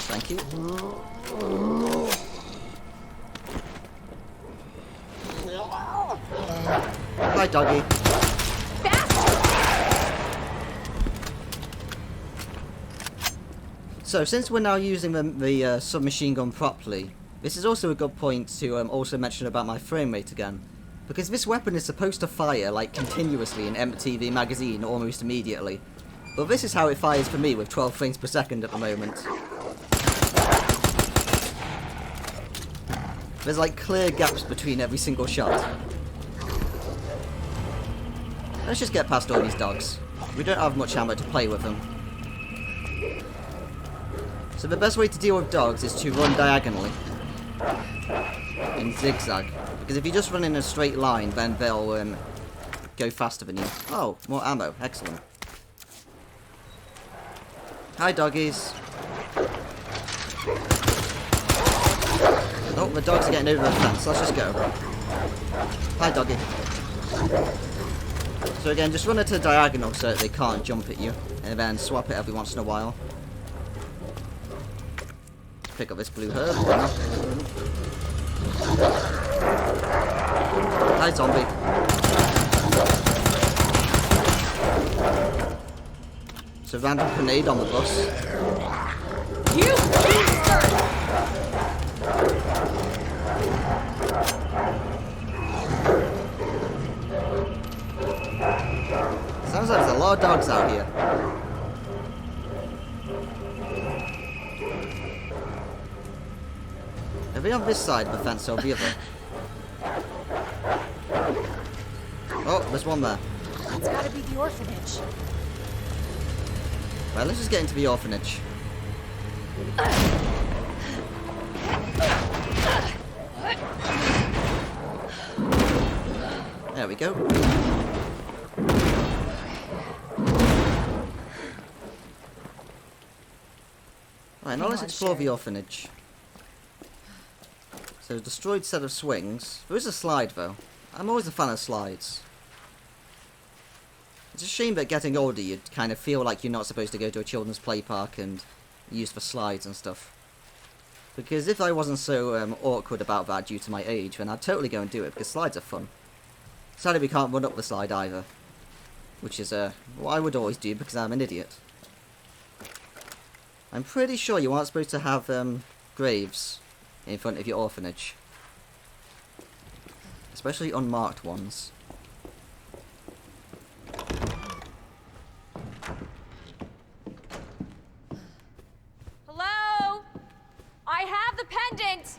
Speaker 1: Thank you. Hi, doggy. So, since we're now using the submachine gun properly, this is also a good point to also mention about my frame rate again. Because this weapon is supposed to fire, like, continuously and empty the magazine almost immediately. But this is how it fires for me with 12 frames per second at the moment. There's, like, clear gaps between every single shot. Let's just get past all these dogs. We don't have much ammo to play with them. So the best way to deal with dogs is to run diagonally. In zigzag. Because if you just run in a straight line, then they'll go faster than you. Oh, more ammo. Excellent. Hi, doggies. Oh, the dogs are getting over the fence. Let's just go. Hi, doggy. So again, just run it to diagonal so that they can't jump at you. And then swap it every once in a while. Pick up this blue herb. Why not? Hi, zombie. It's a random grenade on the bus.
Speaker 2: You bastard!
Speaker 1: Sounds like there's a lot of dogs out here. Are they on this side of the fence or the other? Oh, there's one there.
Speaker 2: That's gotta be the orphanage.
Speaker 1: Well, let's just get into the orphanage. There we go. Right, now let's explore the orphanage. So, destroyed set of swings. There is a slide, though. I'm always a fan of slides. It's a shame that getting older, you kind of feel like you're not supposed to go to a children's play park and use for slides and stuff. Because if I wasn't so awkward about that due to my age, then I'd totally go and do it, because slides are fun. Sadly, we can't run up the slide either. Which is what I would always do, because I'm an idiot. I'm pretty sure you aren't supposed to have graves in front of your orphanage. Especially unmarked ones.
Speaker 2: Hello? I have the pendant!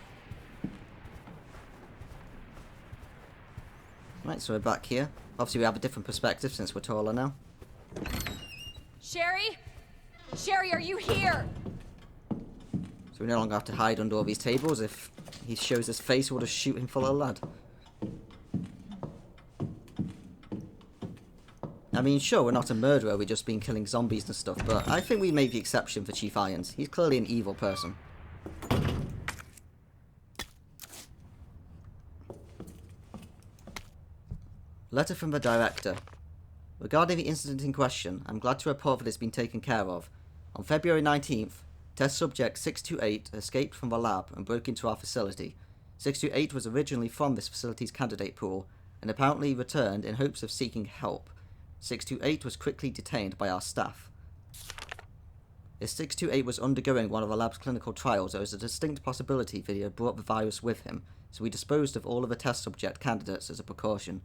Speaker 1: Right, so we're back here. Obviously we have a different perspective since we're taller now.
Speaker 2: Sherry? Sherry, are you here?
Speaker 1: So we no longer have to hide under all these tables. If he shows his face, we'll just shoot him full of lead. I mean, sure, we're not a murderer, we've just been killing zombies and stuff, but I think we made the exception for Chief Irons. He's clearly an evil person. Letter from the Director. Regarding the incident in question, I'm glad to report that it's been taken care of. On February 19th, test subject 628 escaped from the lab and broke into our facility. 628 was originally from this facility's candidate pool, and apparently returned in hopes of seeking help. 628 was quickly detained by our staff. If 628 was undergoing one of the lab's clinical trials, there was a distinct possibility that he had brought the virus with him, so we disposed of all of the test subject candidates as a precaution.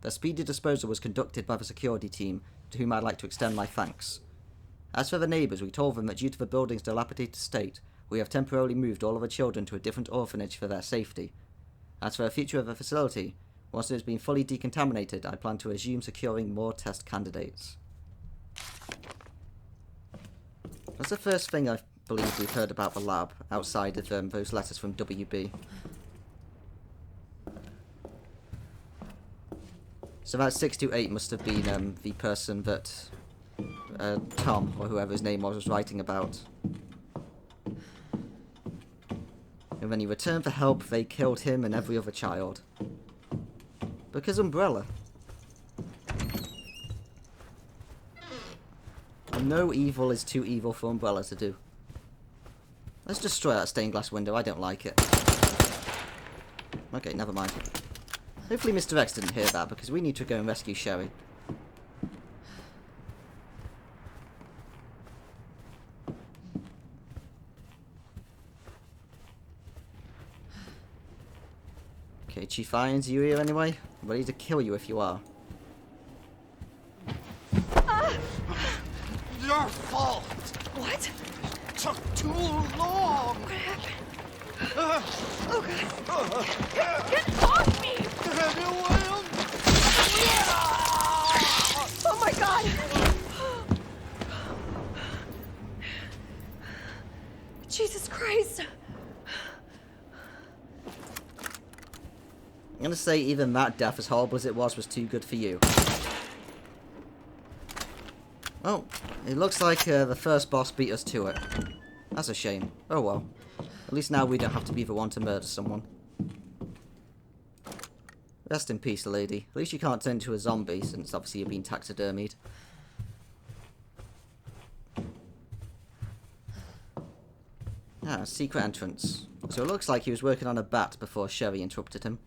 Speaker 1: The speedy disposal was conducted by the security team, to whom I'd like to extend my thanks. As for the neighbours, we told them that due to the building's dilapidated state, we have temporarily moved all of the children to a different orphanage for their safety. As for the future of the facility, once it has been fully decontaminated, I plan to resume securing more test candidates. That's the first thing I believe we've heard about the lab, outside of those letters from WB. So that 628 must have been the person that Tom, or whoever his name was writing about. And when he returned for help, they killed him and every other child. Because Umbrella. And no evil is too evil for Umbrella to do. Let's destroy that stained glass window, I don't like it. Okay, never mind. Hopefully Mr. X didn't hear that, because we need to go and rescue Sherry. Okay, Chief Irons, are you here anyway? I'm ready to kill you if you are.
Speaker 4: Your fault.
Speaker 2: What?
Speaker 4: It took too long.
Speaker 2: What happened? Oh god. Get off me! Oh my god! Jesus Christ!
Speaker 1: I'm gonna say even that death, as horrible as it was too good for you. Well, it looks like the first boss beat us to it. That's a shame. Oh well. At least now we don't have to be the one to murder someone. Rest in peace, lady. At least you can't turn into a zombie, since obviously you've been taxidermied. Ah, secret entrance. So it looks like he was working on a bat before Sherry interrupted him.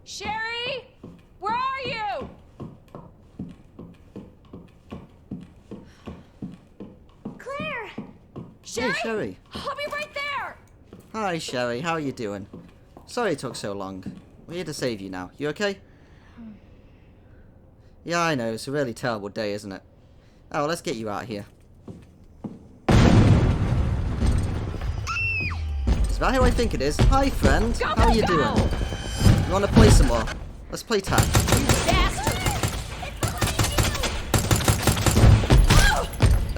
Speaker 2: Sherry! Where are you?
Speaker 3: Claire!
Speaker 2: Sherry?
Speaker 1: Hey, Sherry.
Speaker 2: I'll be right there!
Speaker 1: Hi, Sherry. How are you doing? Sorry it took so long. We're here to save you now. You okay? Yeah, I know. It's a really terrible day, isn't it? Oh, let's get you out of here. Is that who I think it is? Hi, friend.
Speaker 2: Go,
Speaker 1: How are you
Speaker 2: go,
Speaker 1: doing?
Speaker 2: go!
Speaker 1: You want to play some more? Let's play tag.
Speaker 2: Bastard!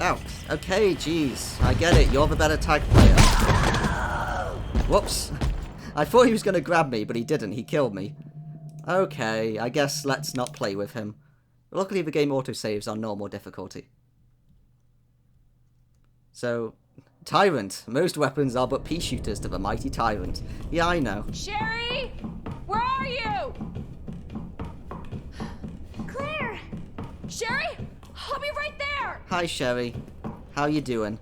Speaker 1: Oh, okay, jeez. I get it. You're the better tag player. Whoops. I thought he was going to grab me, but he didn't. He killed me. Okay, I guess let's not play with him. Luckily, the game autosaves on normal difficulty. So, Tyrant. Most weapons are but pea shooters to the mighty Tyrant. Yeah, I know.
Speaker 2: Sherry! Where are you?
Speaker 3: Claire!
Speaker 2: Sherry? I'll be right there!
Speaker 1: Hi, Sherry. How you doing?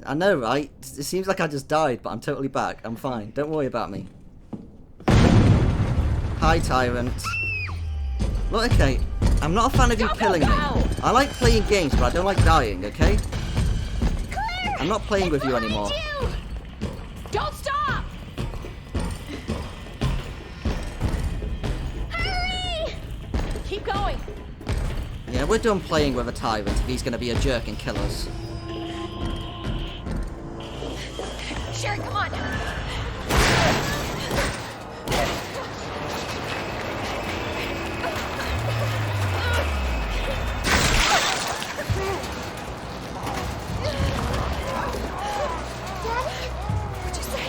Speaker 1: I know, right? It seems like I just died, but I'm totally back. I'm fine. Don't worry about me. Hi, Tyrant. Look, okay, I'm not a fan of you killing me. I like playing games, but I don't like dying, okay?
Speaker 3: Claire!
Speaker 1: I'm not playing with you anymore.
Speaker 2: Don't stop!
Speaker 3: Hurry!
Speaker 2: Keep going.
Speaker 1: Yeah, we're done playing with a Tyrant if he's gonna be a jerk and kill us.
Speaker 2: Sherry, come on.
Speaker 3: What'd you say?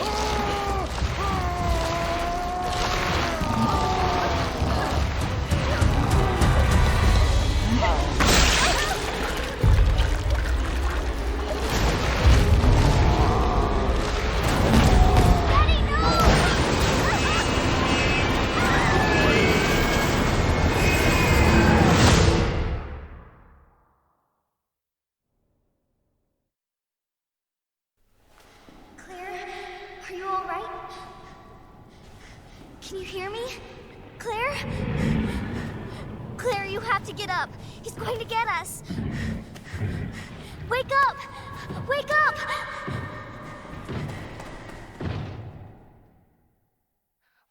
Speaker 3: Daddy, no! Claire, are you all right? Can you hear me? Claire? Claire, you have to get up. He's going to get us. Wake up! Wake up!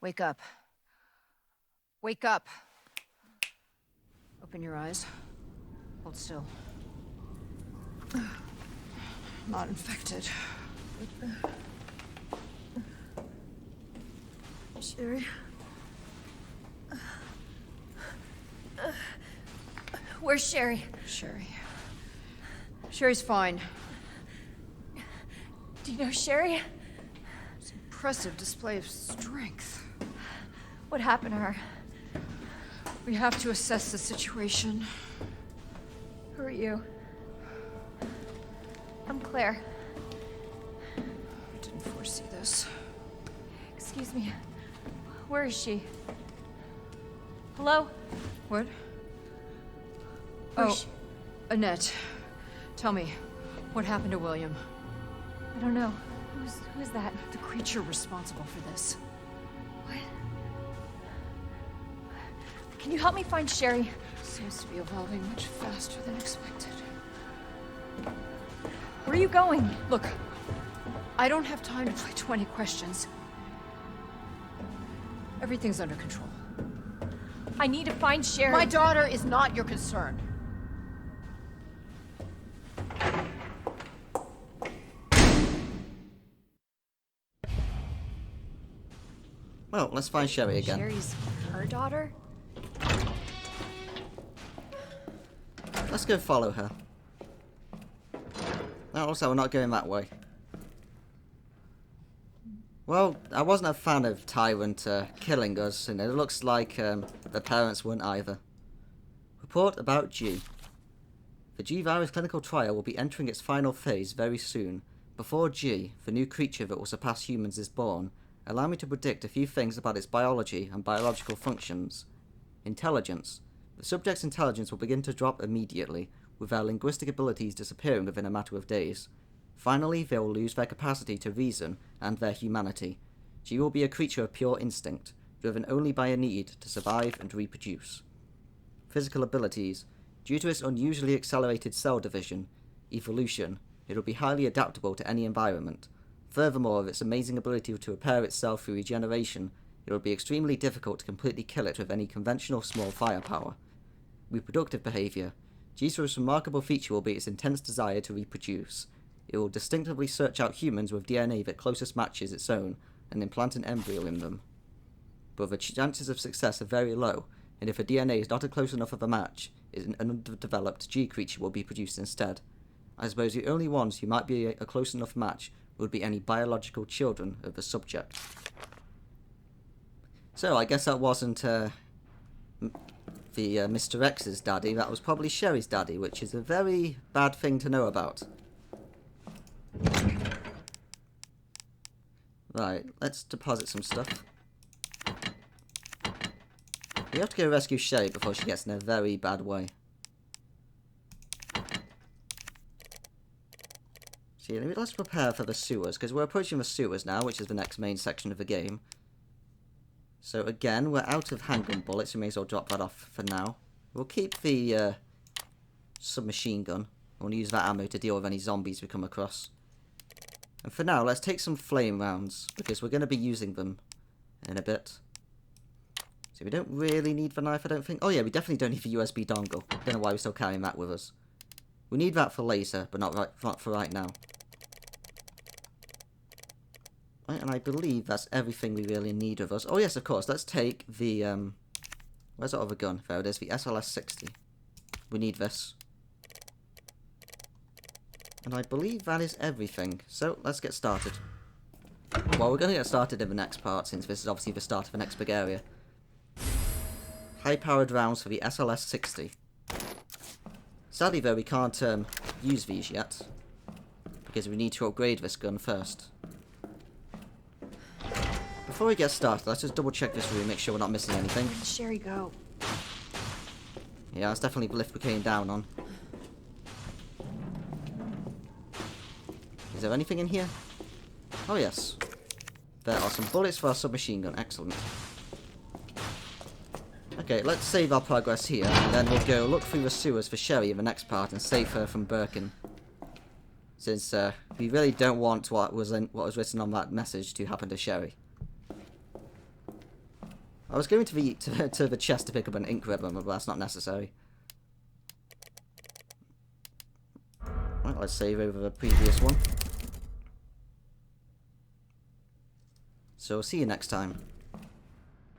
Speaker 2: Wake up. Wake up. Open your eyes. Hold still. Not infected.
Speaker 8: Sherry?
Speaker 2: Where's Sherry? Sherry's fine.
Speaker 8: Do you know Sherry?
Speaker 2: It's an impressive display of strength.
Speaker 8: What happened to her?
Speaker 2: We have to assess the situation.
Speaker 8: Who are you? I'm Claire.
Speaker 2: I didn't foresee this.
Speaker 8: Excuse me. Where is she? Hello?
Speaker 2: What?
Speaker 8: Where's
Speaker 2: Oh,
Speaker 8: she?
Speaker 2: Annette. Tell me, what happened to William?
Speaker 8: I don't know. Who's that?
Speaker 2: The creature responsible for this.
Speaker 8: What? Can you help me find Sherry?
Speaker 2: Seems to be evolving much faster than expected.
Speaker 8: Where are you going?
Speaker 2: Look, I don't have time to play 20 questions. Everything's under control.
Speaker 8: I need to find Sherry.
Speaker 2: My daughter is not your concern.
Speaker 1: Well, let's find Sherry again.
Speaker 8: Sherry's her daughter?
Speaker 1: Let's go follow her. Oh, also, we're not going that way. Well, I wasn't a fan of Tyrant killing us, and it looks like the parents weren't either. Report about G. The G virus clinical trial will be entering its final phase very soon. Before G, the new creature that will surpass humans, is born, allow me to predict a few things about its biology and biological functions. Intelligence. The subject's intelligence will begin to drop immediately, with their linguistic abilities disappearing within a matter of days. Finally, they will lose their capacity to reason and their humanity. She will be a creature of pure instinct, driven only by a need to survive and reproduce. Physical abilities. Due to its unusually accelerated cell division, evolution, it will be highly adaptable to any environment. Furthermore, with its amazing ability to repair itself through regeneration, it will be extremely difficult to completely kill it with any conventional small firepower. Reproductive behavior. G's most remarkable feature will be its intense desire to reproduce. It will distinctively search out humans with DNA that closest matches its own and implant an embryo in them. But the chances of success are very low, and if a DNA is not a close enough of a match, an underdeveloped G creature will be produced instead. I suppose the only ones who might be a close enough match would be any biological children of the subject. So I guess that wasn't the Mr. X's daddy, that was probably Sherry's daddy, which is a very bad thing to know about. Right, let's deposit some stuff. We have to go rescue Sherry before she gets in a very bad way. See, let's prepare for the sewers, because we're approaching the sewers now, which is the next main section of the game. So again, we're out of handgun bullets. We may as well drop that off for now. We'll keep the submachine gun. We'll use that ammo to deal with any zombies we come across. And for now, let's take some flame rounds, because we're going to be using them in a bit. So we don't really need the knife, I don't think. Oh yeah, we definitely don't need the USB dongle. Don't know why we're still carrying that with us. We need that for later, but not for right now. Right, and I believe that's everything we really need of us. Oh yes, of course, let's take the, where's that other gun? There it is, the SLS-60. We need this. And I believe that is everything. So, let's get started. Well, we're going to get started in the next part, since this is obviously the start of the next big area. High-powered rounds for the SLS-60. Sadly, though, we can't use these yet, because we need to upgrade this gun first. Before we get started, let's just double-check this room, make sure we're not missing anything.
Speaker 8: Where did Sherry go?
Speaker 1: Yeah, that's definitely the lift we came down on. Is there anything in here? Oh yes. There are some bullets for our submachine gun. Excellent. Okay, let's save our progress here, and then we'll go look through the sewers for Sherry in the next part and save her from Birkin. Since we really don't want what was written on that message to happen to Sherry. I was going to the chest to pick up an ink ribbon, but that's not necessary. Right, let's save over the previous one. So, see you next time.